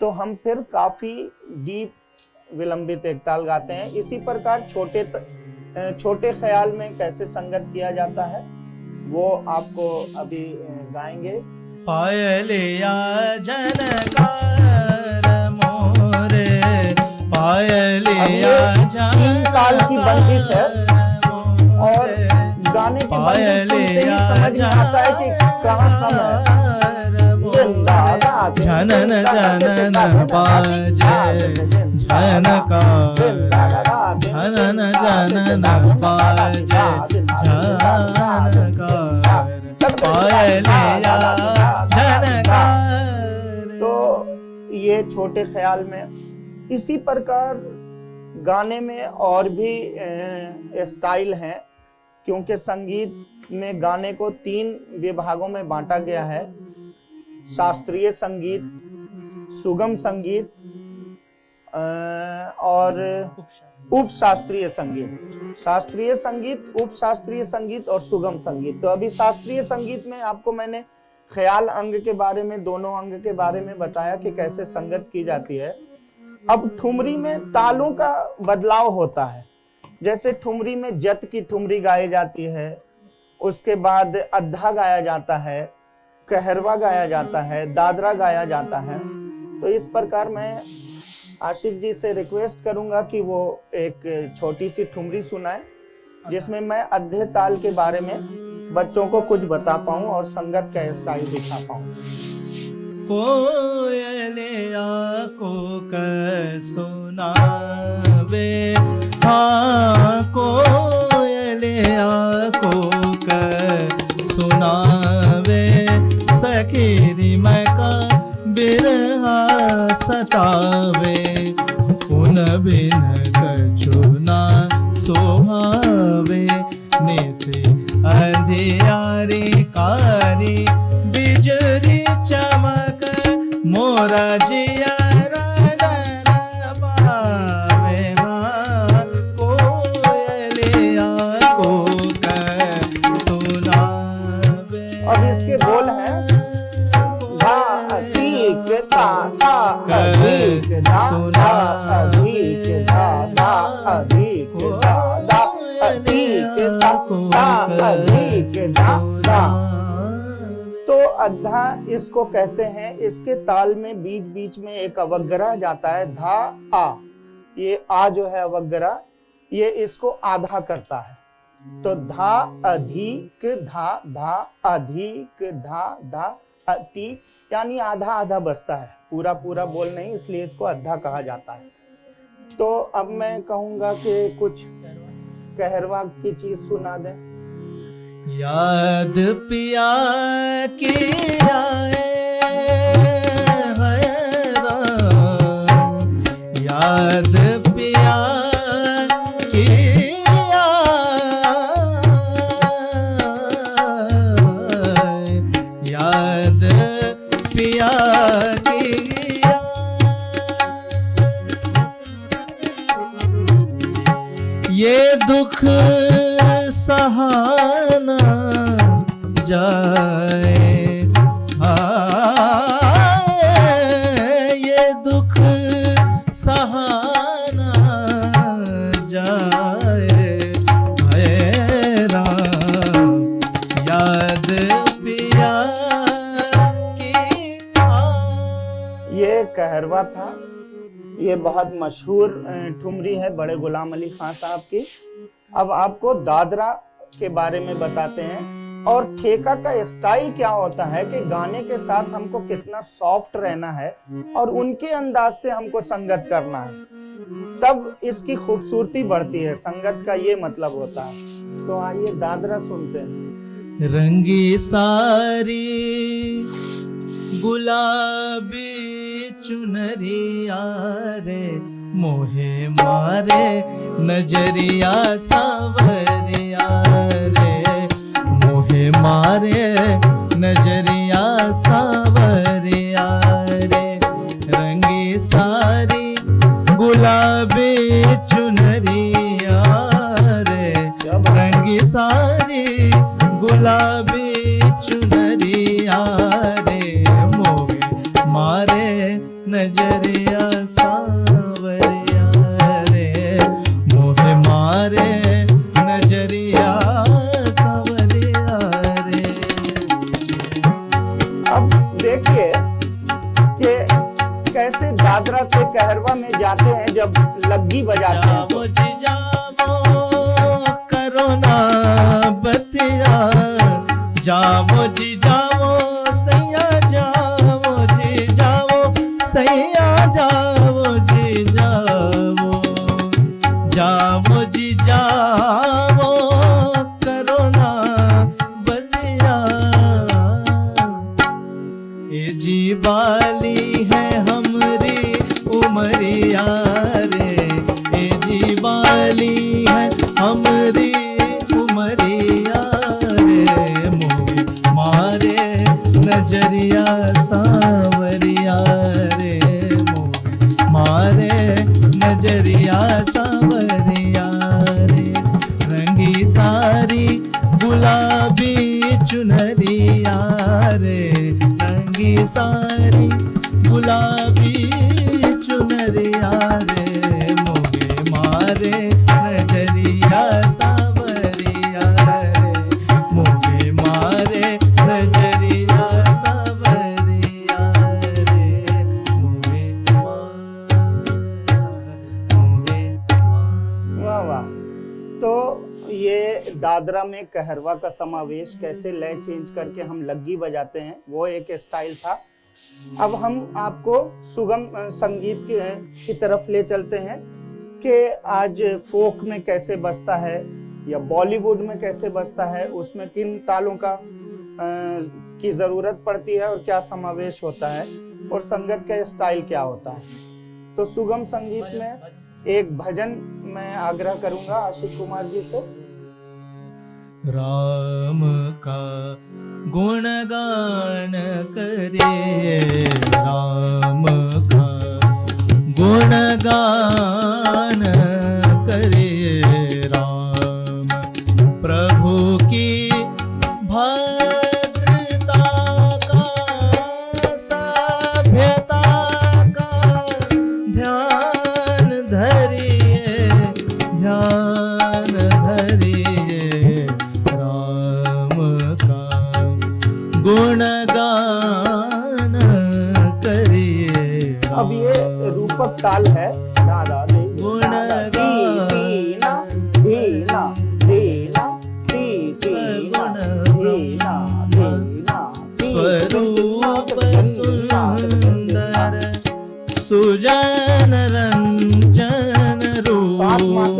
तो हम फिर काफी डीप विलंबित एक ताल गाते हैं। इसी प्रकार छोटे ख्याल में कैसे संगत किया जाता है वो आपको अभी गाएंगे। पायलिया झनकार मोरे पायलिया तीन ताल की बंदिश है और गाने की बंदिश सुनते ही समझ में आता है कि कहाँ सम है। झनन झनन बाजे झनकार झनन झनन बाजे झनकार पायलिया झनकार। तो ये छोटे ख्याल में। इसी प्रकार गाने में और भी स्टाइल हैं, क्योंकि संगीत में गाने को 3 विभागों में बांटा गया है। शास्त्रीय संगीत, सुगम संगीत और उपशास्त्रीय संगीत। शास्त्रीय संगीत, उपशास्त्रीय संगीत और सुगम संगीत। तो अभी शास्त्रीय संगीत में आपको मैंने ख्याल अंग के बारे में, दोनों अंग के बारे में बताया कि कैसे संगत की जाती है। अब ठुमरी में तालों का बदलाव होता है। जैसे ठुमरी में जत की ठुमरी गाई जाती है, उसके बाद अद्धा गाया जाता है, कहरवा गाया जाता है, दादरा गाया जाता है। तो इस प्रकार मैं आशिक जी से रिक्वेस्ट करूंगा कि वो एक छोटी सी ठुमरी सुनाए, जिसमें मैं अद्धे ताल के बारे में बच्चों को कुछ बता पाऊं और संगत का स्टाइल दिखा पाऊं। कोयलिया को सुनावे, हाँ कोयलिया को सुनावे, सखीरी मैं का बिरहा सतावे, उन बिन कछु ना सोहावे, निसे अंधियारी कारी बिजली चमक, मोरा जिया पावे, कोयलिया को सुनावे। अब इसके बोल हैं धा अधिक धा धा अधिक धा धा अधिक धा धा अधिक धा धा अधिक धा धा अधिक धा धा। तो अद्धा इसको कहते हैं। इसके ताल में बीच बीच में एक अवग्रह जाता है, धा आ। ये आ जो है अवग्रह, ये इसको आधा करता है। तो धा अधिक धा धा अधिक धा धा अति, यानी आधा आधा बजता है, पूरा पूरा बोल नहीं, इसलिए इसको अद्धा कहा जाता है। तो अब मैं कहूंगा कि कुछ कहरवा की चीज सुना दे। याद पिया की आए हैरान, याद पिया की आए, याद पिया की ये दुख सहाना जाए, ये दुख सहाना जाए, याद पिया की ये कहरवा था। ये बहुत मशहूर ठुमरी है बड़े गुलाम अली खान साहब की। अब आपको दादरा के बारे में बताते हैं और ठेका का स्टाइल क्या होता है कि गाने के साथ हमको कितना सॉफ्ट रहना है और उनके अंदाज से हमको संगत करना है, तब इसकी खूबसूरती बढ़ती है। संगत का ये मतलब होता है। तो आइए दादरा सुनते हैं। रंगी सारी गुलाबी चुनरिया रे, मोहे मारे नजरिया सावरिया रे, मोहे मारे नजरिया सावरिया रे। रंगी सारी गुलाबी चुनरिया रे, रंगी सारी गुलाबी चुनरिया रे, मोहे मारे नजरिया सावरिया रे, मोहे मारे नजरिया सावरिया रे। अब देखिए कि कैसे दादरा से कहरवा में जाते हैं जब लग्गी बजाते हैं। जाओ जी जाओ करो ना बतिया, जाओ जी जाओ सैया, जाओ जी जाओ सैया, जाओ जी जाओ, जाओ जी जाओ करो ना बतिया। ए जी बाली है हमरी उमरिया रे, ए जी बाली है हमरी उमरिया रे, मोहे मारे नजरिया सावरिया रे, मोहे मारे नजरिया सावरिया रे। रंगी सारी गुलाबी चुनरिया रे, रंगी सारी गुलाबी चुनरिया रे, मोहे मारे नजरिया दादरा में कहरवा का समावेश, कैसे लय चेंज करके हम लग्गी बजाते हैं, वो एक स्टाइल था। अब हम आपको सुगम संगीत की तरफ ले चलते हैं कि आज फोक में कैसे बजता है या बॉलीवुड में कैसे बजता है, उसमें किन तालों का की जरूरत पड़ती है और क्या समावेश होता है और संगत का स्टाइल क्या होता है। तो सुगम संगीत में एक भजन मैं आग्रह करूंगा आशिक कुमार जी से। राम का गुणगान करे, राम का गुणगान करे, राम प्रभु की भद्रता का, सभ्यता का ध्यान धरिए, ध्यान धरिए, राम का गुणगान करिए। अब ये रूपक ताल है, दादा दे दीना दीना दीना दीना दीना दीना, स्वरूप सुंदर सुजन रंजन रूप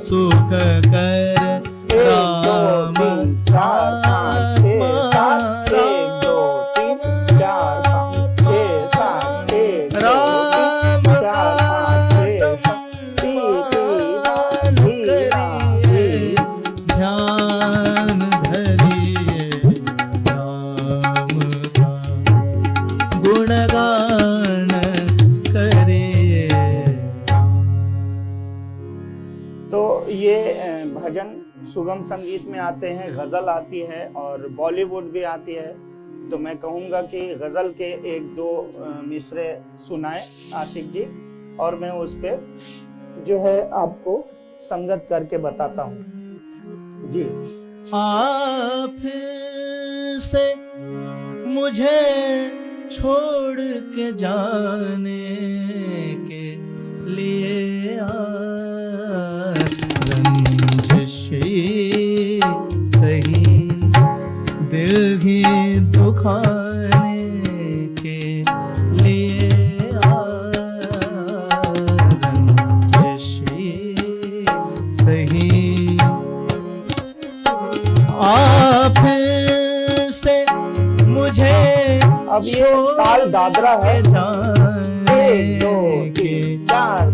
सुख कर राम सुगम संगीत में आते हैं, गजल आती है और बॉलीवुड भी आती है। तो मैं कहूंगा कि गजल के एक दो मिसरे सुनाए आशिक जी, और मैं उस पे जो है आपको संगत करके बताता हूँ जी। आप से मुझे छोड़ के जाने के लिए सही दिल ही दुखाने के लिए सही आप से मुझे अब ये ताल दादरा है, एक दो तीन चार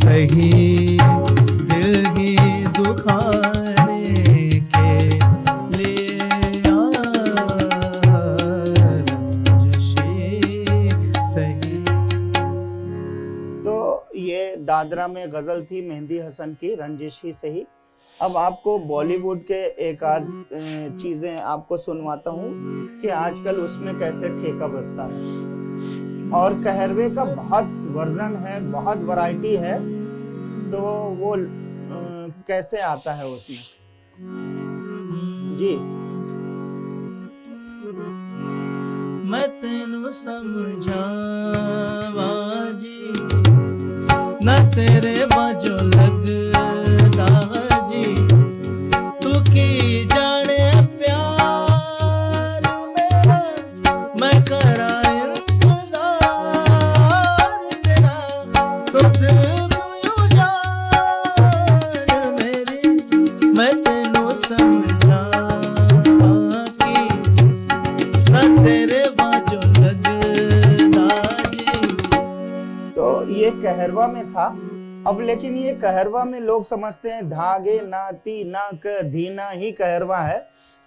सही दिल ही दुखाने के लिए सही। तो ये दादरा में गजल थी मेहंदी हसन की, रंजिश ही सही। अब आपको बॉलीवुड के एक आध चीजें आपको सुनवाता हूँ कि आजकल उसमें कैसे ठेका बजता है। और कहरवे का बहुत वर्जन है, बहुत वैरायटी है, तो वो कैसे आता है उसमें जी। मैं तेनू समझावा जी, न तेरे बाजो लगदा जी, तू की जाने प्यार मेरा, मैं करा कहरवा में था। अब लेकिन ये कहरवा में लोग समझते हैं धागे नाती नाक धीना ही कहरवा है,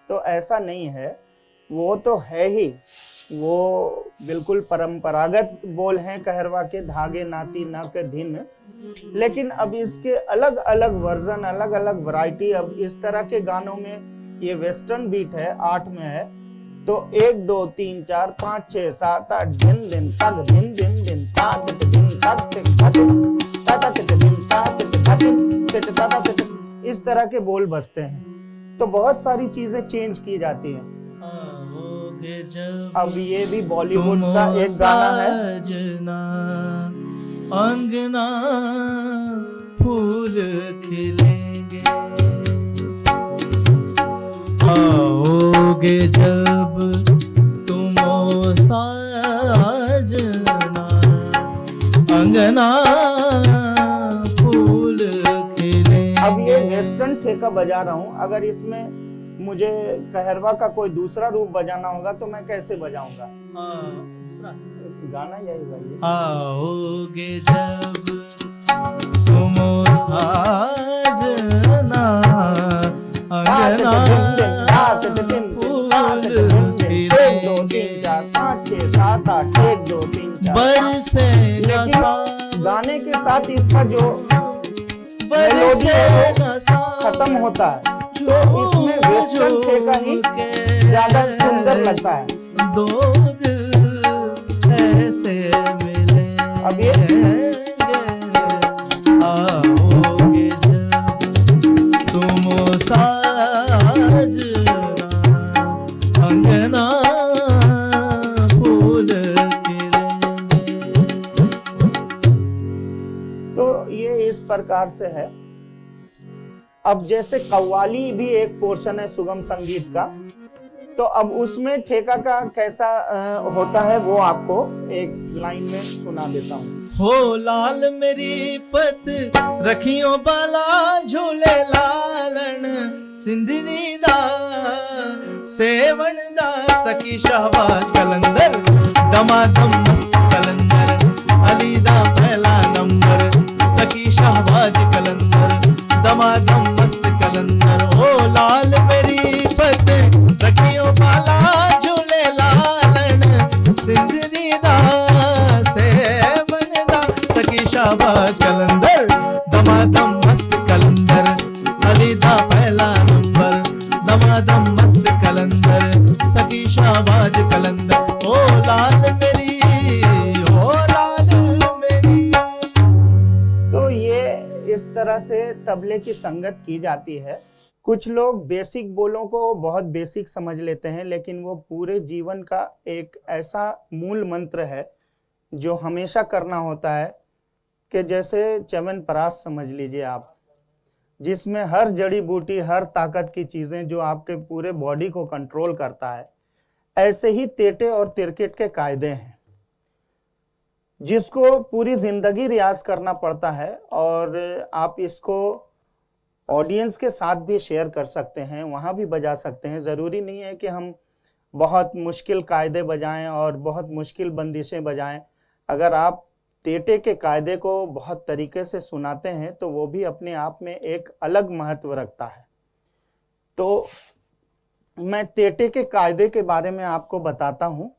तो ऐसा नहीं है। वो तो है ही, वो बिल्कुल परंपरागत बोल हैं कहरवा के, धागे नाती नाक धीन। लेकिन अब इसके अलग अलग वर्जन, अलग अलग वैरायटी। अब इस तरह के गानों में ये वेस्टर्न बीट है, 8 में है, तो 1 2 3 4 5 6 7 8 दिन दिन तक दिन दिन दिन तक दिन इस तरह के बोल बजते हैं। तो बहुत सारी चीजें चेंज की जाती हैं। अब ये भी बॉलीवुड का एक गाना है, अंगना फूल खिलेंगे, आओगे जब तुम साजना, अंगना फूल खिलेंगे। अब ये वेस्टर्न ठेका बजा रहा हूँ, अगर इसमें मुझे कहरवा का कोई दूसरा रूप बजाना होगा तो मैं कैसे बजाऊंगा? गाना यही गाइए। आओगे जब तुम साजना, अंगना फूल खिलेंगे, बरसेगा गाने के साथ इसका जो मेलोडी है वो खत्म होता है, तो इसमें वेस्टर्न ठेका ही ज्यादा सुंदर लगता है। दो दिल ऐसे मिले, अब ये आओगे जब तुम साजना, अंगना फूल खिलेंगे। तो ये इस प्रकार से है। अब जैसे कव्वाली भी एक पोर्शन है सुगम संगीत का, तो अब उसमें ठेका का कैसा होता है वो आपको एक लाइन में सुना देता हूँ। हो लाल मेरी पत रखियो बाला, झूले लालन सिंधनी दा, सेवन दा सखी शाहबाज कलंदर, दमादम मस्त कलंदर, अली दा पहला नंबर, सखी शाहबाज कलंदर, दमादम मस्त कलंदर। ओ लाल मेरी पत रखियो बाला, झूले लालन सिंधनी दा, सेवन दा सखी शाहबाज कलंदर, दमादम मस्त कलंदर, अली दा पहला नंबर, दमादम मस्त कलंदर, सखी शाहबाज कलंदर। ओ लाल मेरी, ओ लाल मेरी। तो ये इस तरह से तबले की संगत की जाती है। कुछ लोग बेसिक बोलों को बहुत बेसिक समझ लेते हैं, लेकिन वो पूरे जीवन का एक ऐसा मूल मंत्र है जो हमेशा करना होता है, कि जैसे च्यवनप्राश समझ लीजिए आप, जिसमें हर जड़ी बूटी, हर ताकत की चीजें जो आपके पूरे बॉडी को कंट्रोल करता है, ऐसे ही तेटे और तिरकिट के कायदे हैं जिसको पूरी जिंदगी रियाज करना पड़ता है। और आप इसको ऑडियंस के साथ भी शेयर कर सकते हैं, वहां भी बजा सकते हैं। जरूरी नहीं है कि हम बहुत मुश्किल कायदे बजाएं और बहुत मुश्किल बंदिशें बजाएं। अगर आप तेटे के कायदे को बहुत तरीके से सुनाते हैं तो वो भी अपने आप में एक अलग महत्व रखता है। तो मैं तेटे के कायदे के बारे में आपको बताता हूं।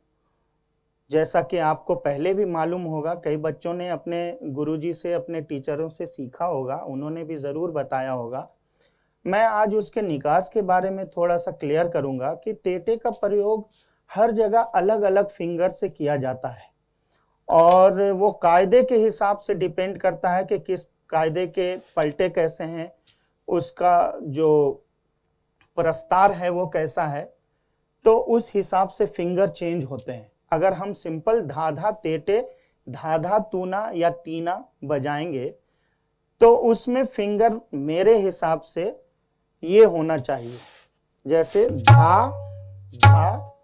जैसा कि आपको पहले भी मालूम होगा, कई बच्चों ने अपने गुरुजी से, अपने टीचरों से सीखा होगा, उन्होंने भी जरूर बताया होगा। मैं आज उसके निकास के बारे में थोड़ा सा क्लियर करूंगा कि तेटे का प्रयोग हर जगह अलग अलग फिंगर से किया जाता है और वो कायदे के हिसाब से डिपेंड करता है कि किस कायदे के पलटे कैसे हैं, उसका जो प्रस्तार है वो कैसा है, तो उस हिसाब से फिंगर चेंज होते हैं। अगर हम सिंपल धाधा तेटे, धाधा तूना या तीना बजाएंगे तो उसमें फिंगर मेरे हिसाब से ये होना चाहिए, जैसे धा धा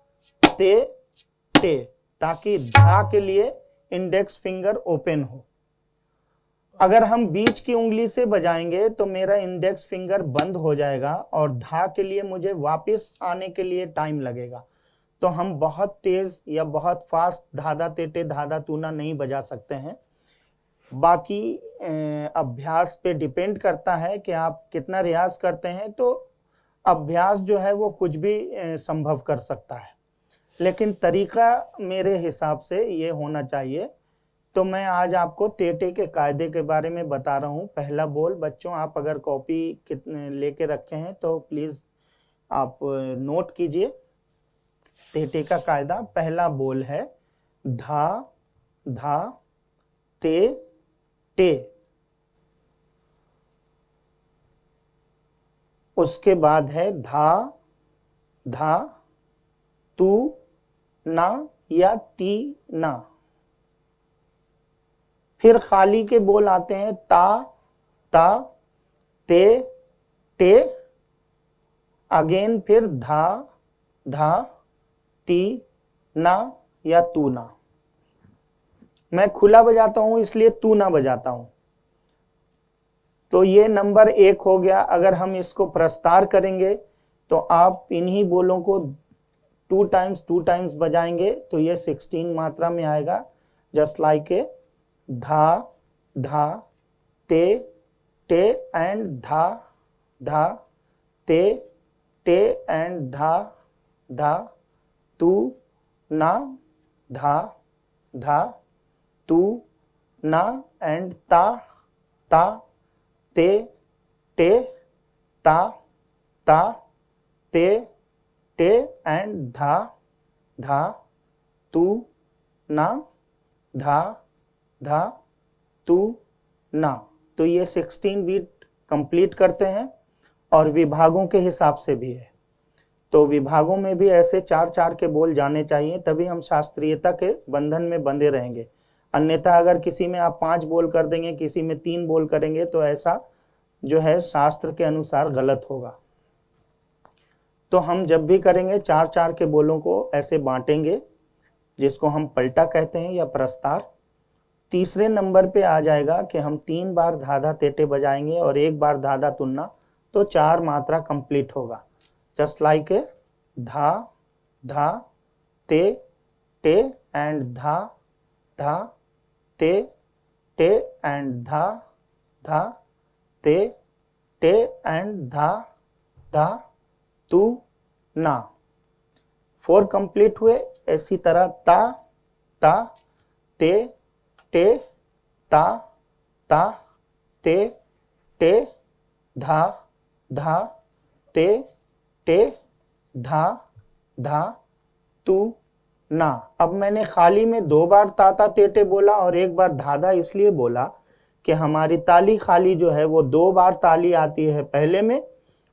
ते टे, ताकि धा के लिए इंडेक्स फिंगर ओपन हो। अगर हम बीच की उंगली से बजाएंगे तो मेरा इंडेक्स फिंगर बंद हो जाएगा और धा के लिए मुझे वापस आने के लिए टाइम लगेगा। तो हम बहुत तेज या बहुत फास्ट धाधा तेटे, धाधा तूना नहीं बजा सकते हैं। बाकी अभ्यास पे डिपेंड करता है कि आप कितना रियाज करते हैं। तो अभ्यास जो है वो कुछ भी संभव कर सकता है, लेकिन तरीका मेरे हिसाब से ये होना चाहिए। तो मैं आज आपको तेटे के कायदे के बारे में बता रहा हूँ। पहला बोल, बच्चों आप अगर कॉपी लेके रखे हैं तो प्लीज आप नोट कीजिए। तेटे का कायदा, पहला बोल है धा धा ते टे, उसके बाद है धा धा तू ना या ती ना, फिर खाली के बोल आते हैं ता, ता, ते, टे, अगेन फिर धा, धा, ती, ना या तू ना। मैं खुला बजाता हूं इसलिए तू ना बजाता हूं। तो ये नंबर 1 हो गया। अगर हम इसको प्रस्तार करेंगे तो आप इन्हीं बोलों को 2 टाइम्स बजाएंगे तो ये 16 मात्रा में आएगा। जस्ट लाइक ए धा, धा, ते, टे एंड धा, धा, ते, टे एंड धा, धा, तू ना, धा, धा, तू ना एंड ता, ता, ते, टे, ता, ता, ते, टे एंड धा, धा, तू ना, धा, धा, तू ना। तो ये 16 बीट कंप्लीट करते हैं और विभागों के हिसाब से भी है। तो विभागों में भी ऐसे 4-4 के बोल जाने चाहिए, तभी हम शास्त्रीयता के बंधन में बंधे रहेंगे। अन्यथा अगर किसी में आप 5 बोल कर देंगे, किसी में 3 बोल करेंगे तो ऐसा जो है शास्त्र के अनुसार गलत होगा। तो हम जब भी करेंगे 4-4 के बोलों को ऐसे बांटेंगे, जिसको हम पलटा कहते हैं या प्रस्तार। तीसरे नंबर पे आ जाएगा कि हम 3 बार धाधा तेटे बजाएंगे और 1 बार धाधा तुन्ना, तो 4 मात्रा कंप्लीट होगा। जस्ट लाइक ए धा, धा, ते, टे एंड धा, धा, ते, टे एंड धा, धा, ते, टे एंड धा, धा, तू ना। 4 कंप्लीट हुए। इसी तरह ता, ता, ते, टे, ता, ता, ते, टे, धा, धा, ते, टे, धा, धा, तू ना। अब मैंने खाली में 2 बार ताता तेटे बोला और 1 बार धाधा इसलिए बोला कि हमारी ताली खाली जो है वो 2 बार ताली आती है पहले में,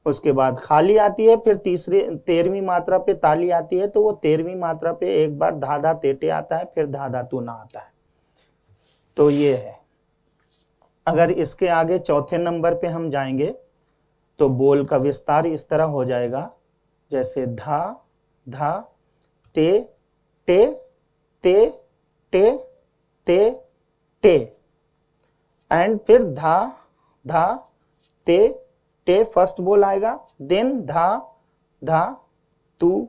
उसके बाद खाली आती है, फिर 13वीं मात्रा पे ताली आती है, तो वो 13वीं मात्रा पे 1 बार धाधा तेटे आता है, फिर धाधा तू ना आता है। तो ये है। अगर इसके आगे चौथे नंबर पे हम जाएंगे तो बोल का विस्तार इस तरह हो जाएगा, जैसे धा, धा, ते, टे, ते, टे, ते, टे एंड फिर धा, धा, ते, टे फर्स्ट बोल आएगा, देन धा, धा, तू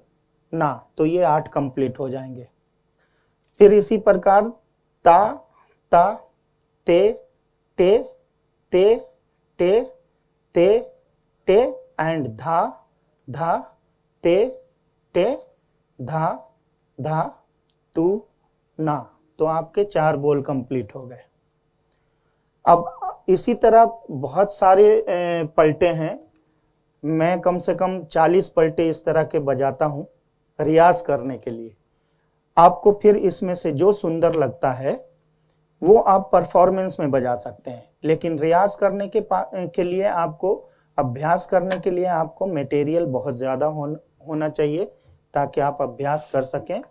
ना। तो ये 8 कंप्लीट हो जाएंगे। फिर इसी प्रकार ता, ता, ते, टे, ते, टे, ते, टे एंड धा, धा, ते, टे, धा, धा, तू ना। तो आपके 4 बोल कंप्लीट हो गए। अब इसी तरह बहुत सारे पलटे हैं। मैं कम से कम 40 पलटे इस तरह के बजाता हूं रियाज करने के लिए। आपको फिर इसमें से जो सुंदर लगता है वो आप परफॉर्मेंस में बजा सकते हैं, लेकिन रियाज करने के लिए आपको, अभ्यास करने के लिए आपको मटेरियल बहुत ज्यादा होना चाहिए ताकि आप अभ्यास कर सकें।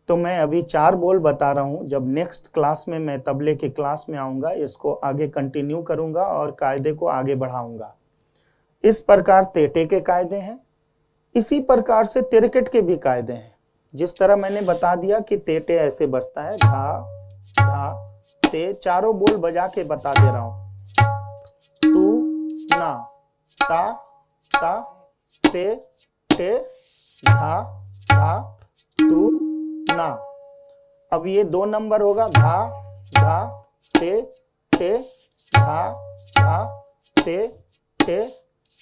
तो मैं अभी 4 बोल बता रहा हूं। जब नेक्स्ट क्लास में मैं तबले की क्लास में आऊंगा, इसको आगे कंटिन्यू करूंगा और कायदे को आगे बढ़ाऊंगा। इस प्रकार तेटे के कायदे हैं, इसी प्रकार से तिरकट के भी कायदे हैं। जिस तरह मैंने बता दिया कि तेटे ऐसे बजता है, धा, धा, ते, चारों बोल बजा के बता दे रहा हूं। तू ना, ता, ता, ते, टे, धा, धा, तू ना। अब ये 2 नंबर होगा, धा, धा, ते, टे, धा, धा, ते, टे,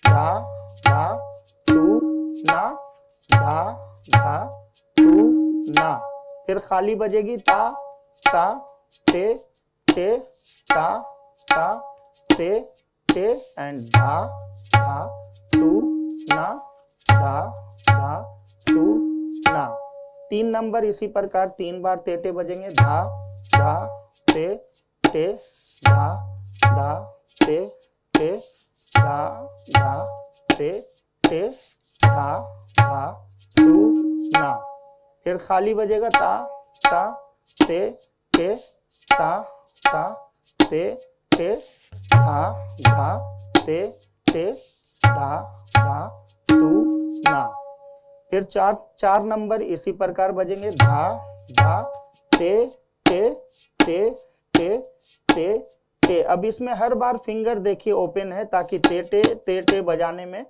धा, धा, तू ना, धा, धा, तू ना। फिर खाली बजेगी ता, ता, ते, टे, ता, ता, ते, टे एंड धा, धा, तू ना, धा, धा, तू ना। 3 नंबर इसी प्रकार 3 बार तेटे बजेंगे, धा, धा, ते, टे, धा, धा, ते, टे, धा, धा, ते, टे, धा, धा, तू ना। फिर खाली बजेगा ता, ता, ते, टे, ता, ता ते ते धा धा ते ते धा धा तू ना। फिर चार नंबर इसी प्रकार बजेंगे, धा धा ते ते ते ते ते ते। अब इसमें हर बार फिंगर देखिए ओपन है ताकि ते ते बजाने में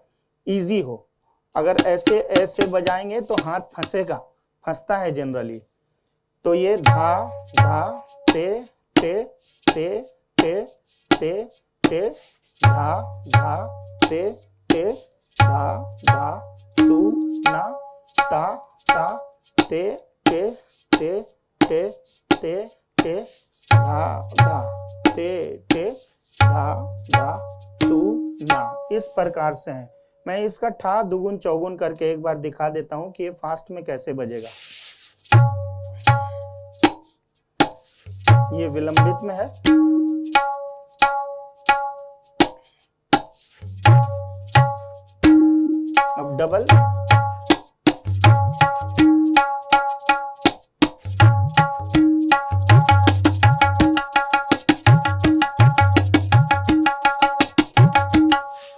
इजी हो। अगर ऐसे ऐसे बजाएंगे तो हाथ फंसता है जनरली। तो ये धा धा ते ते ते ते ते ते धा धा ते ते धा धा तू ना ता ता ते ते ते ते ते ते धा धा ते ते धा धा तू ना। इस प्रकार से है। मैं इसका ठा दुगुन चौगुन करके एक बार दिखा देता हूं कि ये फास्ट में कैसे बजेगा। ये विलंबित में है। अब डबल,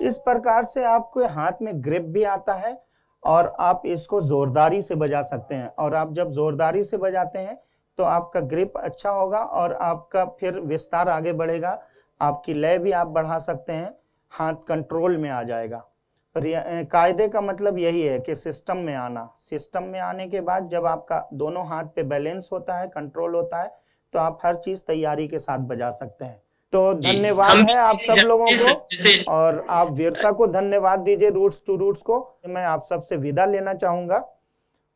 इस प्रकार से आपको हाथ में ग्रिप भी आता है और आप इसको जोरदारी से बजा सकते हैं। और आप जब जोरदारी से बजाते हैं तो आपका ग्रिप अच्छा होगा और आपका फिर विस्तार आगे बढ़ेगा, आपकी लय भी आप बढ़ा सकते हैं, हाथ कंट्रोल में आ जाएगा। कायदे का मतलब यही है कि सिस्टम में आना। सिस्टम में आने के बाद जब आपका दोनों हाथ पे बैलेंस होता है, कंट्रोल होता है, तो आप हर चीज तैयारी के साथ बजा सकते हैं। तो धन्यवाद है आप सब लोगों को, और आप विरसा को धन्यवाद दीजिए, रूट्स टू रूट्स को। मैं आप सबसे विदा लेना चाहूंगा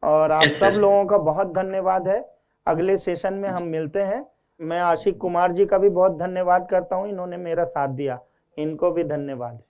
और आप सब लोगों का बहुत धन्यवाद है। अगले सेशन में हम मिलते हैं। मैं आशिक कुमार जी का भी बहुत धन्यवाद करता हूं, इन्होंने मेरा साथ दिया, इनको भी धन्यवाद है।